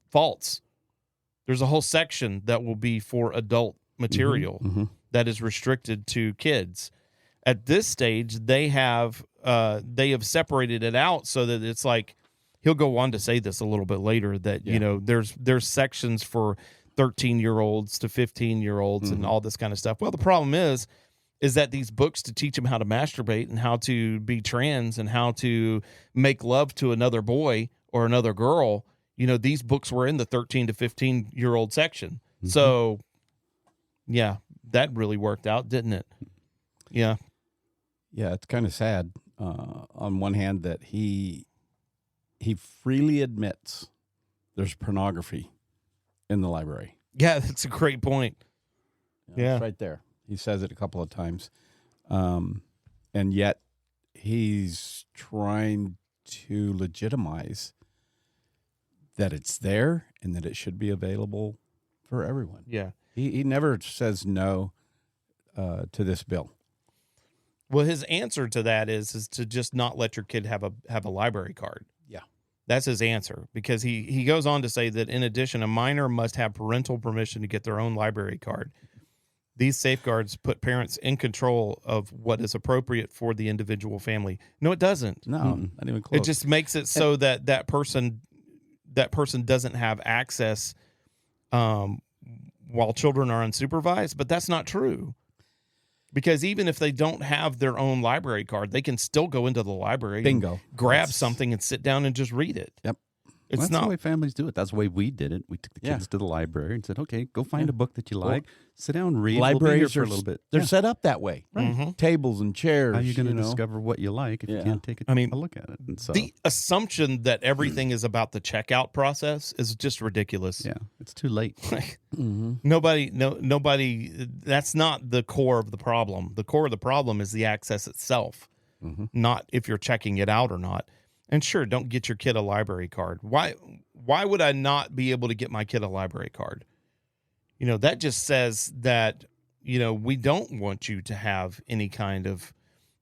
false. There's a whole section that will be for adult material that is restricted to kids. At this stage, they have separated it out so that it's like, he'll go on to say this a little bit later, that there's sections for 13-year-olds to 15-year-olds and all this kind of stuff. Well, the problem is that these books to teach them how to masturbate and how to be trans and how to make love to another boy or another girl, these books were in the 13 to 15-year-old section. So, yeah, that really worked out, didn't it? Yeah. Yeah, it's kind of sad on one hand that he freely admits there's pornography in the library. Yeah, that's a great point. Yeah. It's right there. He says it a couple of times. And yet he's trying to legitimize that it's there and that it should be available for everyone. Yeah. He never says no to this bill. Well, his answer to that is to just not let your kid have a library card. Yeah. That's his answer, because he goes on to say that in addition, a minor must have parental permission to get their own library card. These safeguards put parents in control of what is appropriate for the individual family. No, it doesn't. No, not even close. It just makes it so that person doesn't have access while children are unsupervised, but that's not true. Because even if they don't have their own library card, they can still go into the library, bingo, grab something and sit down and just read it. Yep. Well, that's the way families do it. That's the way we did it. We took the kids to the library and said, okay, go find a book that you like, sit down and read. Libraries we'll be here for a little bit. They're set up that way. Right. Mm-hmm. Tables and chairs. How are you going to discover what you like if you can't take a look at it? And so, the assumption that everything is about the checkout process is just ridiculous. Yeah, it's too late. Nobody, that's not the core of the problem. The core of the problem is the access itself, not if you're checking it out or not. And sure, don't get your kid a library card. Why would I not be able to get my kid a library card? That just says that, we don't want you to have any kind of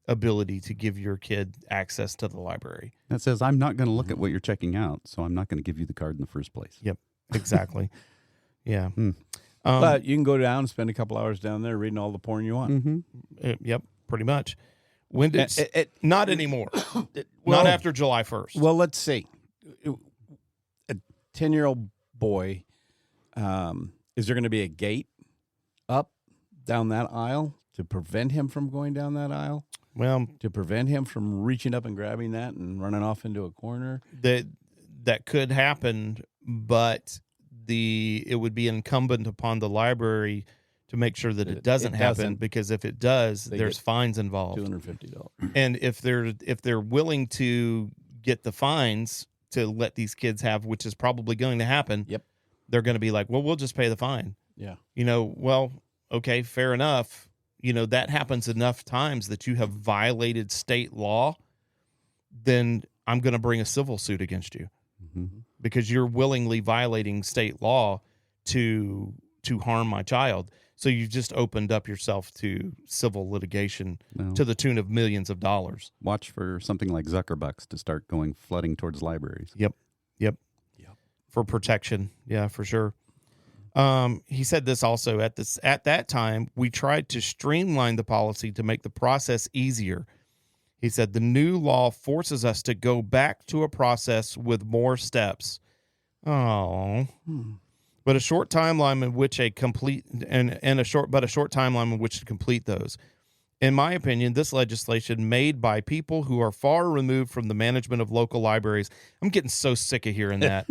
ability to give your kid access to the library. That says, I'm not going to look at what you're checking out, so I'm not going to give you the card in the first place. Yep, exactly. Yeah. But you can go down and spend a couple hours down there reading all the porn you want. Yep, pretty much. When did not anymore. Not after July 1st. Well, let's see. A 10-year-old boy, is there going to be a gate up down that aisle to prevent him from going down that aisle? Well, to prevent him from reaching up and grabbing that and running off into a corner? That could happen, but it would be incumbent upon the library to make sure that it doesn't happen, because if it does, there's fines involved. $250. And if they're willing to get the fines to let these kids have, which is probably going to happen, they're going to be like, well, we'll just pay the fine. Yeah. Well, okay, fair enough. That happens enough times that you have violated state law, then I'm going to bring a civil suit against you because you're willingly violating state law to harm my child. So you've just opened up yourself to civil litigation to the tune of millions of dollars. Watch for something like Zuckerbucks to start flooding towards libraries. Yep. For protection. Yeah, for sure. He said this also at that time, we tried to streamline the policy to make the process easier. He said the new law forces us to go back to a process with more steps. Oh. But a short timeline in which a short timeline in which to complete those. In my opinion, this legislation made by people who are far removed from the management of local libraries. I'm getting so sick of hearing that.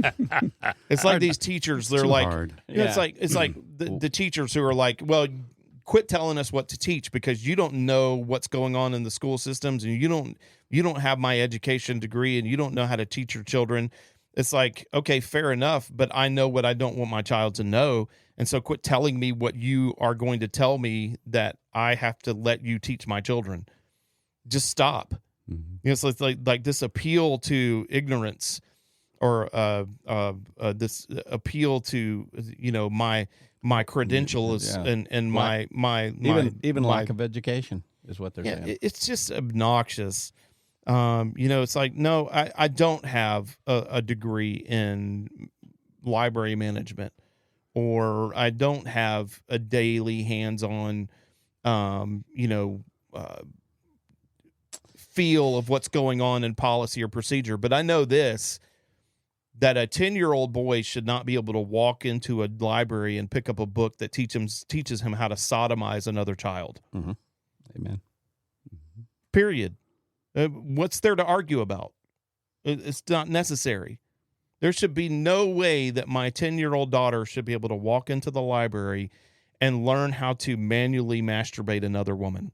It's like these teachers, they're like, hard. it's like the teachers who are like, well, quit telling us what to teach, because you don't know what's going on in the school systems, and you don't have my education degree, and you don't know how to teach your children. It's like, okay, fair enough, but I know what I don't want my child to know. And so quit telling me what you are going to tell me that I have to let you teach my children. Just stop. So it's like this appeal to ignorance, or this appeal to, my credentials and my lack of education is what they're saying. It's just obnoxious. It's like, no, I don't have a degree in library management, or I don't have a daily hands-on, feel of what's going on in policy or procedure. But I know this, that a 10-year-old boy should not be able to walk into a library and pick up a book that teaches him how to sodomize another child. Mm-hmm. Amen. Period. What's there to argue about? It's not necessary. There should be no way that my 10-year-old daughter should be able to walk into the library and learn how to manually masturbate another woman.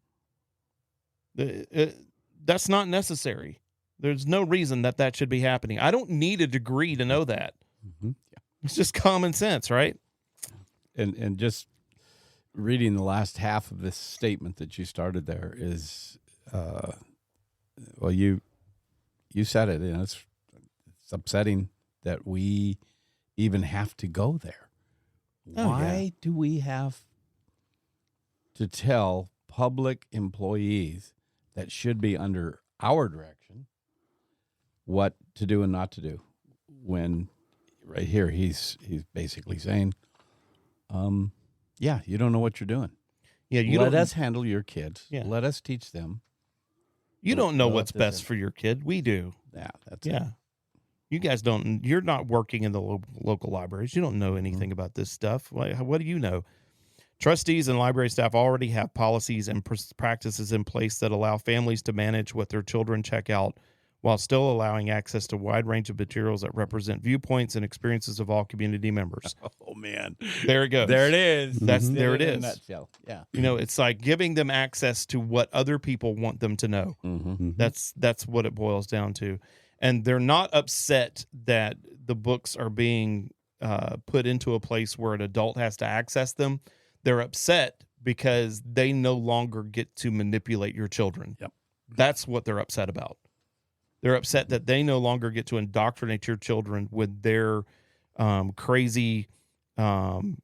That's not necessary. There's no reason that should be happening. I don't need a degree to know that. Mm-hmm. Yeah. It's just common sense, right? And just reading the last half of this statement that you started there is, well, you said it. It's upsetting that we even have to go there. Why do we have to tell public employees that should be under our direction what to do and not to do, when right here he's basically saying, you don't know what you're doing. Yeah, let us handle your kids. Yeah. Let us teach them. You don't know what's best for your kid. We do. Yeah, that's it. You guys don't. You're not working in the local libraries. You don't know anything about this stuff. What do you know? Trustees and library staff already have policies and practices in place that allow families to manage what their children check out, while still allowing access to a wide range of materials that represent viewpoints and experiences of all community members. Oh, man. There it goes. There it is. There it is. In a nutshell. Yeah. It's like giving them access to what other people want them to know. Mm-hmm. That's what it boils down to. And they're not upset that the books are being put into a place where an adult has to access them. They're upset because they no longer get to manipulate your children. Yep. That's what they're upset about. They're upset that they no longer get to indoctrinate your children with their crazy leftist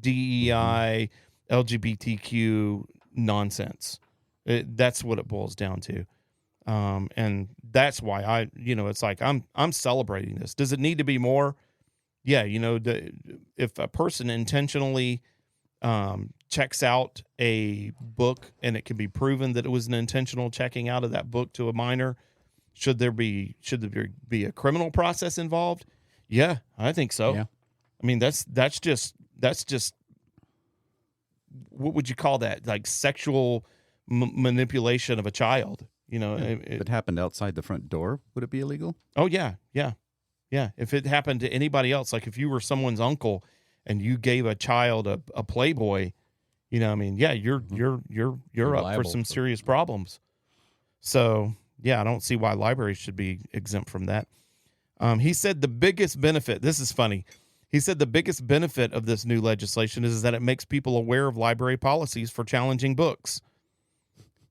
DEI LGBTQ nonsense. That's what it boils down to. And that's why it's like I'm celebrating this. Does it need to be more? Yeah, if a person intentionally checks out a book and it can be proven that it was an intentional checking out of that book to a minor, should there be a criminal process involved? Yeah, I think so. Yeah. I mean, that's just what would you call that? Like sexual manipulation of a child. If it happened outside the front door, would it be illegal? Oh yeah. If it happened to anybody else, like if you were someone's uncle and you gave a child a Playboy, you're up for some serious problems. So I don't see why libraries should be exempt from that. He said the biggest benefit, this is funny. He said the biggest benefit of this new legislation is that it makes people aware of library policies for challenging books.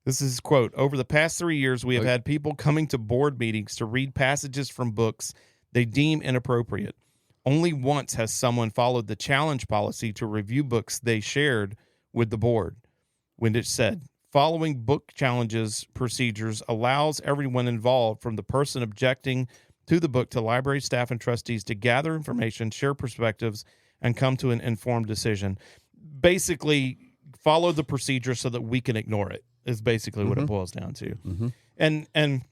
This is his quote. Over the past 3 years, we have had people coming to board meetings to read passages from books they deem inappropriate. Only once has someone followed the challenge policy to review books they shared with the board, when it said, following book challenges procedures allows everyone involved, from the person objecting to the book to library staff and trustees, to gather information, share perspectives, and come to an informed decision. Basically, follow the procedure so that we can ignore it is basically what it boils down to. Mm-hmm. And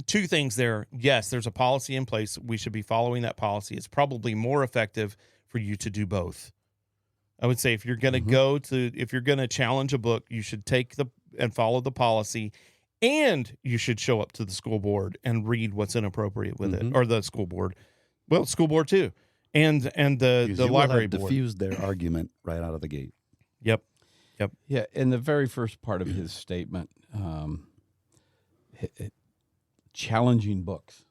two things there. Yes, there's a policy in place. We should be following that policy. It's probably more effective for you to do both. I would say if you're going to if you're going to challenge a book, you should and follow the policy, and you should show up to the school board and read what's inappropriate with it, or the school board. Well, school board too. and the Because you will library have board. diffused their argument right out of the gate. Yep. Yeah, in the very first part of his statement, challenging books.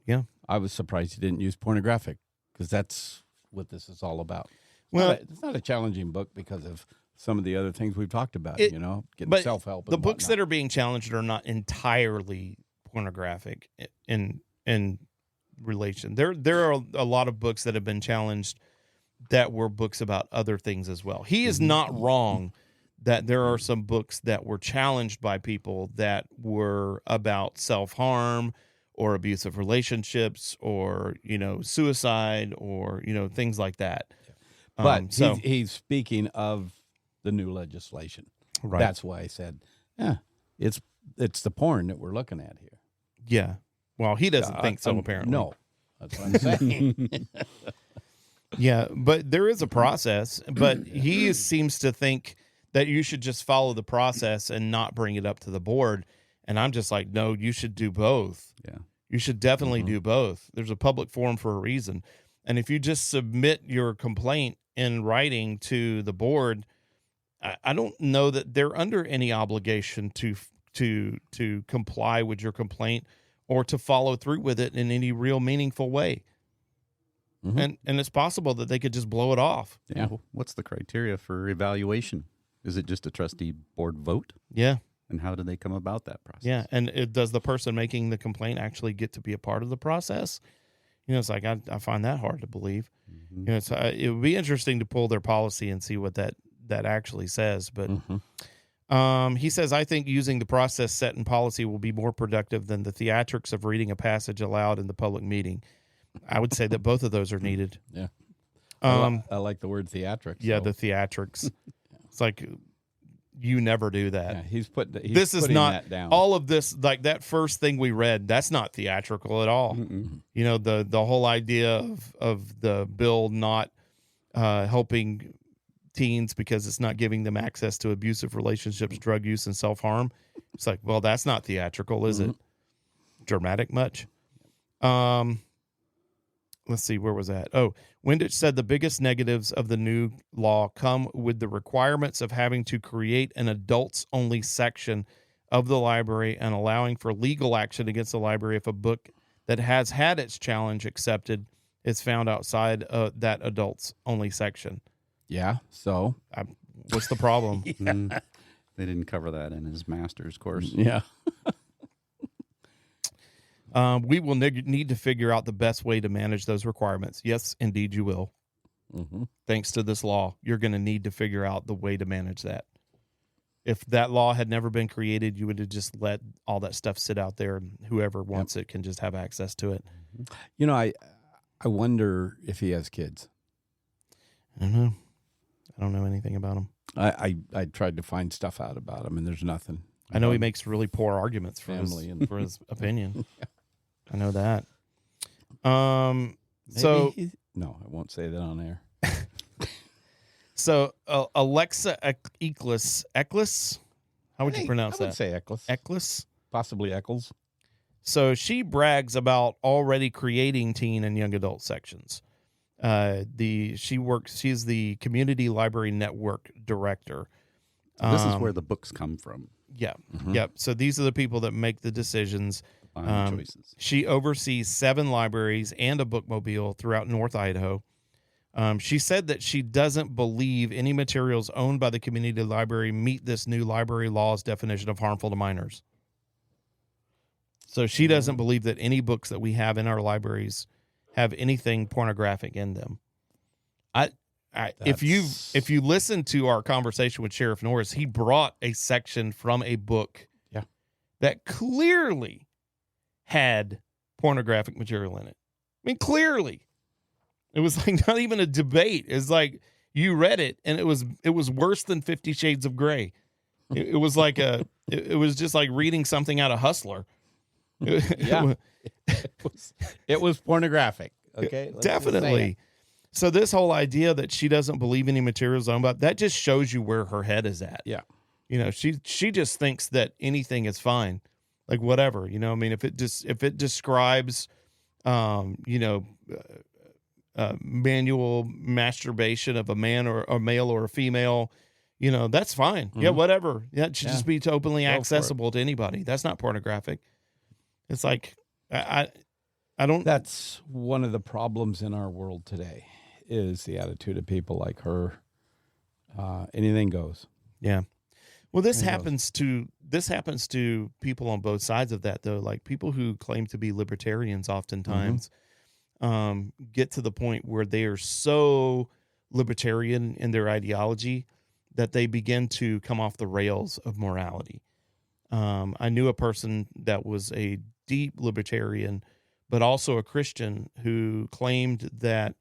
Yeah. I was surprised he didn't use pornographic, because that's what this is all about. Well, It's not a challenging book because of some of the other things we've talked about, It- getting but self-help. the books that are being challenged are not entirely pornographic in relation. There are a lot of books that have been challenged that were books about other things as well. He is not wrong that there are some books that were challenged by people that were about self-harm or abusive relationships or, suicide or, things like that. But so he's speaking of the new legislation. right. That's why I said, it's the porn that we're looking at here. Yeah. Well, he doesn't think so, apparently. No, that's what I'm saying. Yeah, but there is a process, but he seems to think that you should just follow the process and not bring it up to the board. And I'm just like, no, you should do both. Yeah. You should definitely do both. There's a public forum for a reason. And if you just submit your complaint in writing to the board, I don't know that they're under any obligation to comply with your complaint or to follow through with it in any real meaningful way. And it's possible that they could just blow it off. Yeah. What's the criteria for evaluation? Is it just a trustee board vote? Yeah. And how do they come about that process? Yeah. And does the person making the complaint actually get to be a part of the process? It's like, I find that hard to believe. It would be interesting to pull their policy and see what that actually says. But he says, I think using the process set in policy will be more productive than the theatrics of reading a passage aloud in the public meeting. I would say that both of those are needed. Yeah. I like the word theatrics. Yeah, so. the theatrics. It's like, you never do that. Yeah, he's This is not that down. all of this, like that first thing we read, that's not theatrical at all. The whole idea of the bill not helping teens because it's not giving them access to abusive relationships, drug use, and self-harm. It's like, well, that's not theatrical, is it? Dramatic much? Let's see, where was that? Oh, Windich said the biggest negatives of the new law come with the requirements of having to create an adults-only section of the library and allowing for legal action against the library if a book that has had its challenge accepted is found outside that adults-only section. Yeah, so? What's the problem? They didn't cover that in his master's course. Yeah. We will need to figure out the best way to manage those requirements. Yes, indeed you will. Thanks to this law, you're going to need to figure out the way to manage that. If that law had never been created, you would have just let all that stuff sit out there, and whoever wants it can just have access to it. I wonder if he has kids. I don't know. I don't know anything about him. I tried to find stuff out about him, and there's nothing. I know he makes really poor arguments for Family his, and- for his opinion. I know that. No, I won't say that on air. So Alexa Eccles, how would you pronounce I would that? say Eccles. Eccles. Possibly Eccles. So she brags about already creating teen and young adult sections. She's the Community Library Network director. So this is where the books come from. Yeah. Yep. So these are the people that make the decisions. Final choices. She oversees 7 libraries and a bookmobile throughout North Idaho. She said that she doesn't believe any materials owned by the community library meet this new library law's definition of harmful to minors. So she doesn't believe that any books that we have in our libraries have anything pornographic in them. If you listen to our conversation with Sheriff Norris, he brought a section from a book that clearly had pornographic material in it. I mean, clearly. It was like not even a debate. It's like you read it and it was worse than 50 Shades of Grey. It was like it was just like reading something out of Hustler. It was pornographic. Okay. Let's just say Definitely. it. So this whole idea that she doesn't believe any materials owned about, that just shows you where her head is at. Yeah. She just thinks that anything is fine. Like whatever, I mean, if it describes manual masturbation of a man or a male or a female, that's fine. Yeah, whatever. Yeah, it should just be openly accessible to anybody. That's not pornographic. It's like, I don't. That's one of the problems in our world today is the attitude of people like her. Anything goes. Yeah. Well, this happens to people on both sides of that, though. Like people who claim to be libertarians oftentimes get to the point where they are so libertarian in their ideology that they begin to come off the rails of morality. I knew a person that was a deep libertarian, but also a Christian who claimed that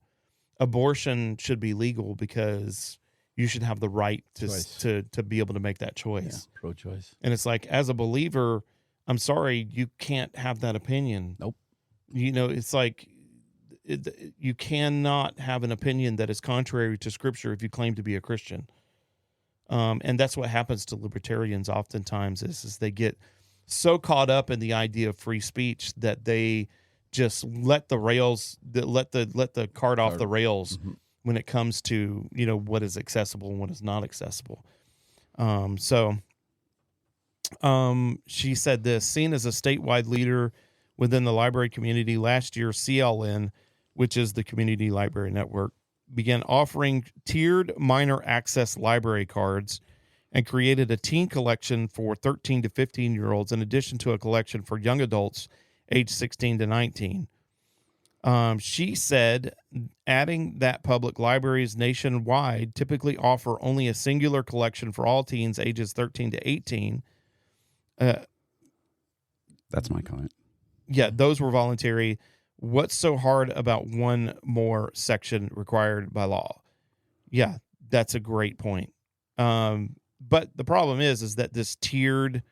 abortion should be legal because you should have the right to be able to make that choice. Yeah, pro-choice. And it's like, as a believer, I'm sorry, you can't have that opinion. Nope. It's like you cannot have an opinion that is contrary to Scripture if you claim to be a Christian. And that's what happens to libertarians oftentimes is they get so caught up in the idea of free speech that they just let the cart off the rails when it comes to, what is accessible and what is not accessible. She said this, seen as a statewide leader within the library community last year, CLN, which is the Community Library Network, began offering tiered minor access library cards and created a teen collection for 13 to 15-year-olds in addition to a collection for young adults aged 16 to 19. She said adding that public libraries nationwide typically offer only a singular collection for all teens ages 13 to 18. That's my comment. Yeah, those were voluntary. What's so hard about one more section required by law? Yeah, that's a great point. But the problem is that this tiered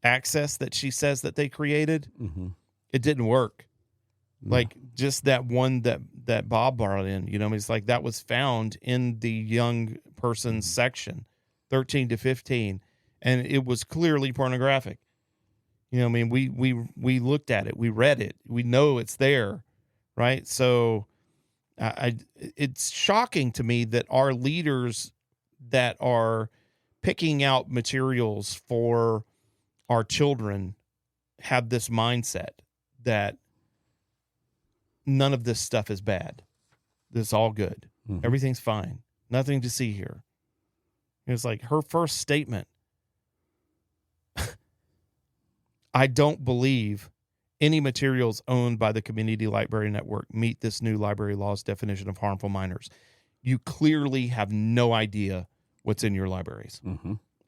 access that she says that they created, it didn't work. No. Like just that one that Bob brought in, it's like that was found in the young person's section, 13 to 15, and it was clearly pornographic. We looked at it, we read it, we know it's there, right? So it's shocking to me that our leaders that are picking out materials for our children have this mindset that none of this stuff is bad. This is all good. Everything's fine. Nothing to see here. It's like her first statement. I don't believe any materials owned by the Community Library Network meet this new library law's definition of harmful minors. You clearly have no idea what's in your libraries.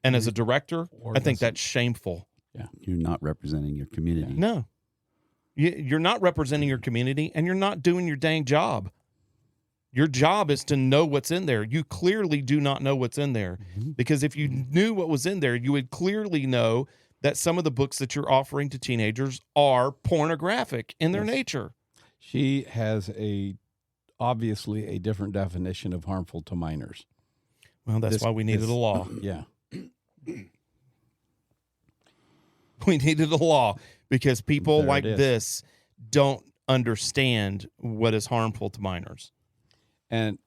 And as a director, I think that's shameful. Yeah, you're not representing your community. No. You're not representing your community, and you're not doing your dang job. Your job is to know what's in there. You clearly do not know what's in there, because if you knew what was in there, you would clearly know that some of the books that you're offering to teenagers are pornographic in their nature. She has obviously a different definition of harmful to minors. Well, that's why we needed a law. Yeah. We needed a law because people like this don't understand what is harmful to minors. And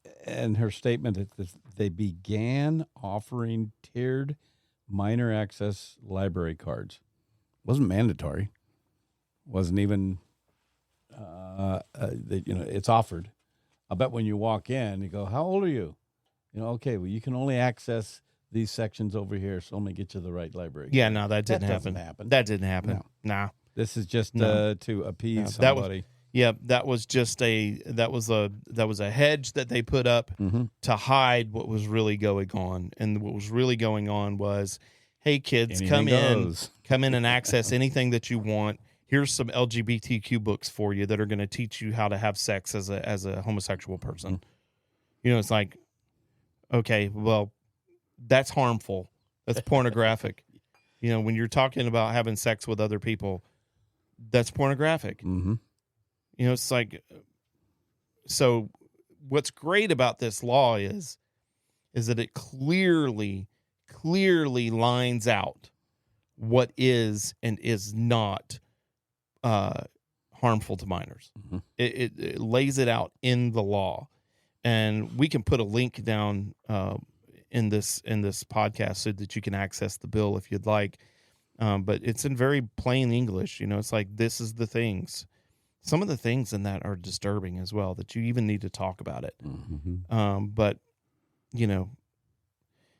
her statement that they began offering tiered minor access library cards. Wasn't mandatory. Wasn't even, it's offered. I bet when you walk in, you go, how old are you? Okay, well, you can only access these sections over here, so let me get you the right library. Yeah, no, that didn't happen. That didn't happen. No. Nah. This is just to appease somebody. That was just a hedge that they put up to hide what was really going on. And what was really going on was, hey kids, come in and access anything that you want. Here's some LGBTQ books for you that are going to teach you how to have sex as a homosexual person. It's like, okay, well, that's harmful. That's pornographic. When you're talking about having sex with other people, that's pornographic. It's like, so what's great about this law is that it clearly lines out what is and is not harmful to minors. Mm-hmm. It lays it out in the law, and we can put a link down in this podcast so that you can access the bill if you'd like. But it's in very plain English. It's like, this is the things. Some of the things in that are disturbing as well, that you even need to talk about it. Mm-hmm. But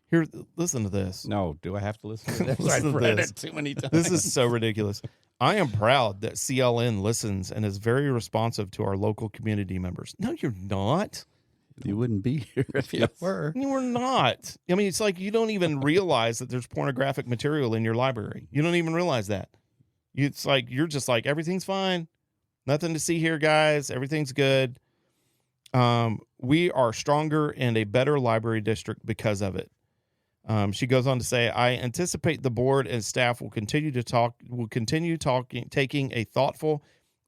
here, listen to this. No, do I have to listen to this? Listen I've to read this. it too many times. This is so ridiculous. I am proud that CLN listens and is very responsive to our local community members. No, you're not. You wouldn't be here if you were. You were not. I mean, it's like you don't even realize that there's pornographic material in your library. You don't even realize that. It's like you're just like, everything's fine. Nothing to see here, guys. Everything's good. We are stronger and a better library district because of it. She goes on to say, I anticipate the board and staff will continue taking a thoughtful,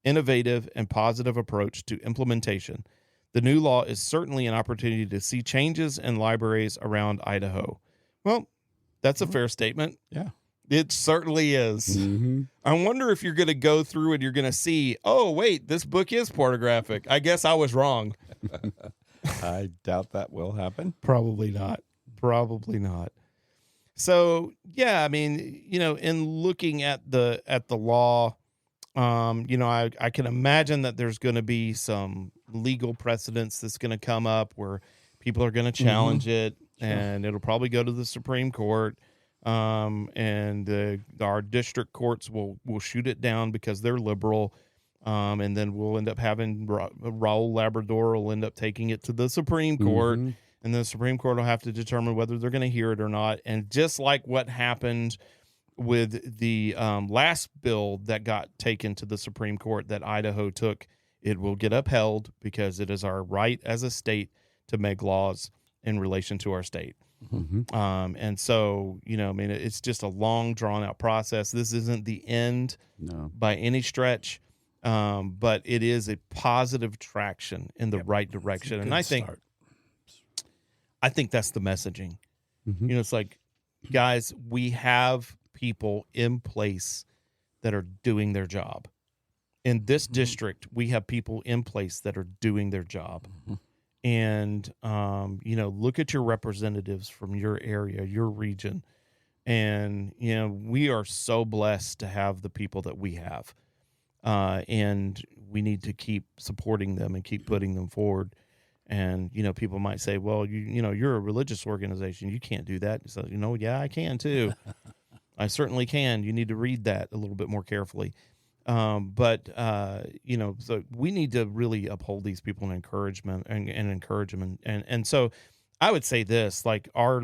innovative, and positive approach to implementation. The new law is certainly an opportunity to see changes in libraries around Idaho. Well, that's a fair statement. Yeah. It certainly is. Mm-hmm. I wonder if you're going to go through and you're going to see, oh, wait, this book is pornographic. I guess I was wrong. I doubt that will happen. Probably not. Probably not. So, yeah, I mean, in looking at the law, I can imagine that there's going to be some legal precedents that's going to come up where people are going to challenge it, and it'll probably go to the Supreme Court. And our district courts will shoot it down because they're liberal. And then we'll end up having Raul Labrador will end up taking it to the Supreme Court. Mm-hmm. And the Supreme Court will have to determine whether they're going to hear it or not. And just like what happened with the last bill that got taken to the Supreme Court that Idaho took, it will get upheld because it is our right as a state to make laws in relation to our state. Mm-hmm. And so, it's just a long, drawn-out process. This isn't the end by any stretch, but it is a positive traction in the right direction. And I think that's the messaging. Mm-hmm. It's like, guys, we have people in place that are doing their job. In this district, we have people in place that are doing their job. Mm-hmm. And, look at your representatives from your area, your region. And, we are so blessed to have the people that we have. And we need to keep supporting them and keep putting them forward. And, people might say, well, you're a religious organization. You can't do that. So, yeah, I can too. I certainly can. You need to read that a little bit more carefully. But so we need to really uphold these people in encouragement and encourage them. And so I would say this, like our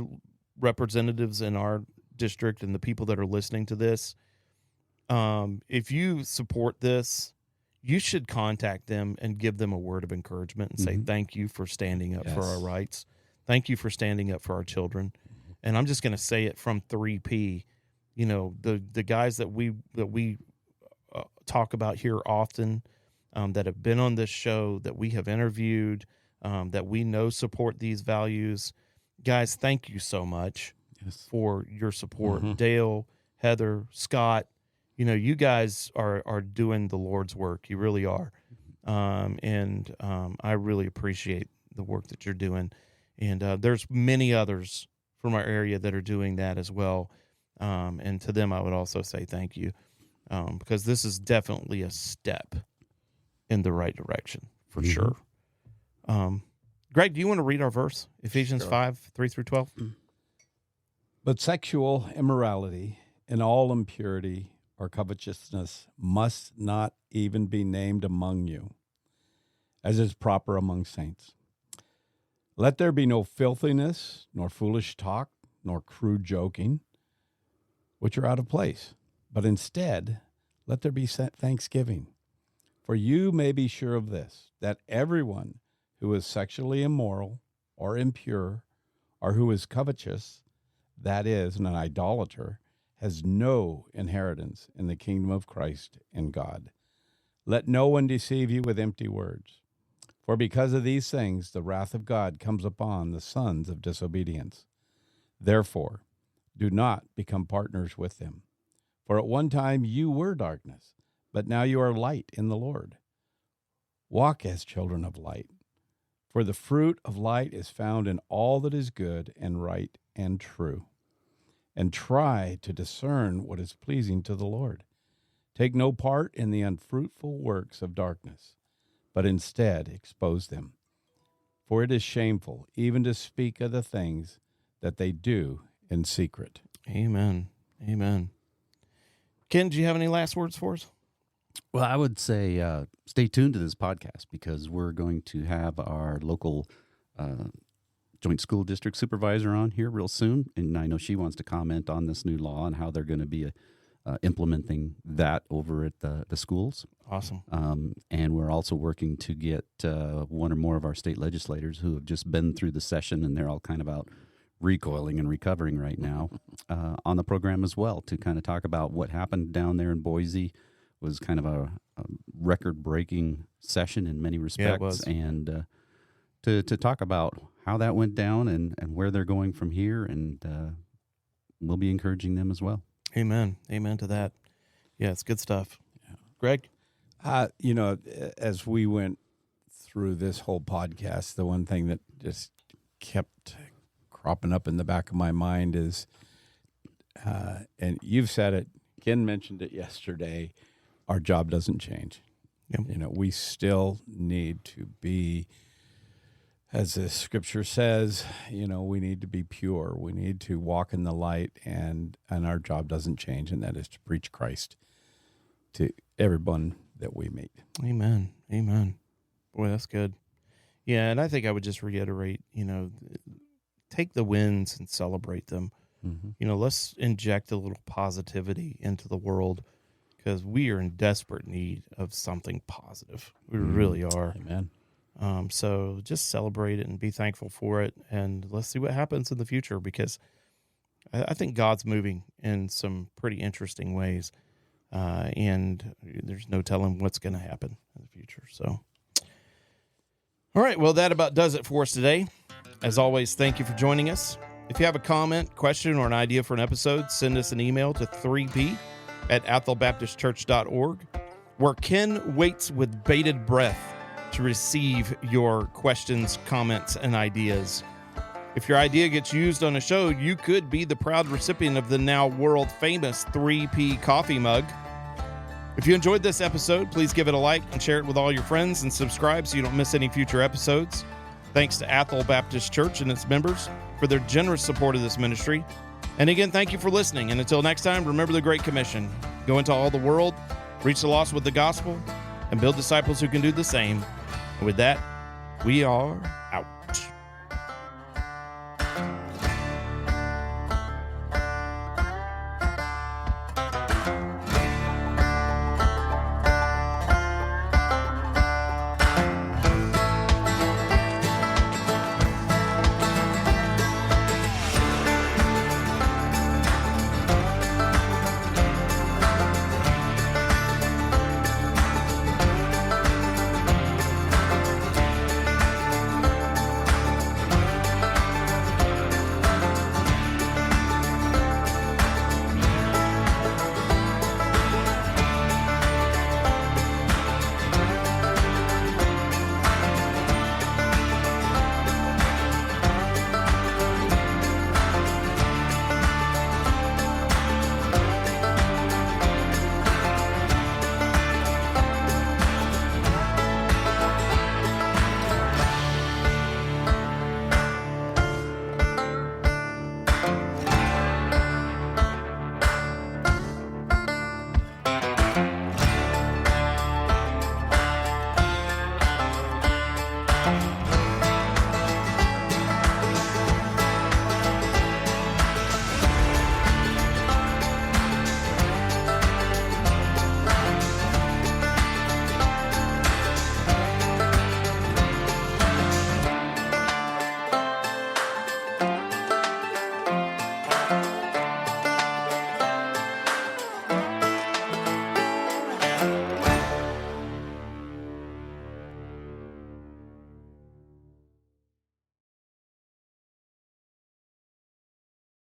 representatives in our district and the people that are listening to this, if you support this, you should contact them and give them a word of encouragement and say, thank you for standing up for our rights. Thank you for standing up for our children. And I'm just going to say it from 3P, the guys that we talk about here often, that have been on this show, that we have interviewed, that we know support these values. Guys, thank you so much for your support. Dale, Heather, Scott, you guys are doing the Lord's work. You really are. And I really appreciate the work that you're doing. And there's many others from our area that are doing that as well. And to them, I would also say thank you. Because this is definitely a step in the right direction, for sure. Greg, do you want to read our verse? Ephesians 5, 3-12? But sexual immorality and all impurity or covetousness must not even be named among you, as is proper among saints. Let there be no filthiness, nor foolish talk, nor crude joking, which are out of place. But instead, let there be thanksgiving. For you may be sure of this, that everyone who is sexually immoral or impure, or who is covetous, that is, an idolater, has no inheritance in the kingdom of Christ and God. Let no one deceive you with empty words. For because of these things, the wrath of God comes upon the sons of disobedience. Therefore, do not become partners with them. For at one time you were darkness, but now you are light in the Lord. Walk as children of light, for the fruit of light is found in all that is good and right and true. And try to discern what is pleasing to the Lord. Take no part in the unfruitful works of darkness, but instead expose them. For it is shameful even to speak of the things that they do in secret. Amen. Amen. Ken, do you have any last words for us? Well, I would say stay tuned to this podcast because we're going to have our local joint school district supervisor on here real soon. And I know she wants to comment on this new law and how they're going to be implementing that over at the schools. Awesome. And we're also working to get one or more of our state legislators who have just been through the session and they're all kind of out recoiling and recovering right now on the program as well to kind of talk about what happened down there in Boise. Was kind of a record-breaking session in many respects. Yeah, it was. And to talk about how that went down and where they're going from here, and we'll be encouraging them as well. Amen. Amen to that. Yeah, it's good stuff. Yeah. Greg? As we went through this whole podcast, the one thing that just kept cropping up in the back of my mind is, and you've said it, Ken mentioned it yesterday, our job doesn't change. Yep. We still need to be, as the scripture says, we need to be pure. We need to walk in the light, and our job doesn't change, and that is to preach Christ to everyone that we meet. Amen. Amen. Boy, that's good. Yeah, and I think I would just reiterate, take the wins and celebrate them. Mm-hmm. Let's inject a little positivity into the world because we are in desperate need of something positive. We really are. Amen. So just celebrate it and be thankful for it. And let's see what happens in the future because I think God's moving in some pretty interesting ways. And there's no telling what's going to happen in the future. So, all right. Well, that about does it for us today. As always, thank you for joining us. If you have a comment, question, or an idea for an episode, send us an email to 3p@athelbaptistchurch.org, where Ken waits with bated breath to receive your questions, comments, and ideas. If your idea gets used on a show, you could be the proud recipient of the now world-famous 3P coffee mug. If you enjoyed this episode, please give it a like and share it with all your friends and subscribe so you don't miss any future episodes. Thanks to Athel Baptist Church and its members for their generous support of this ministry. And again, thank you for listening. And until next time, remember the Great Commission. Go into all the world, reach the lost with the gospel, and build disciples who can do the same. And with that, we are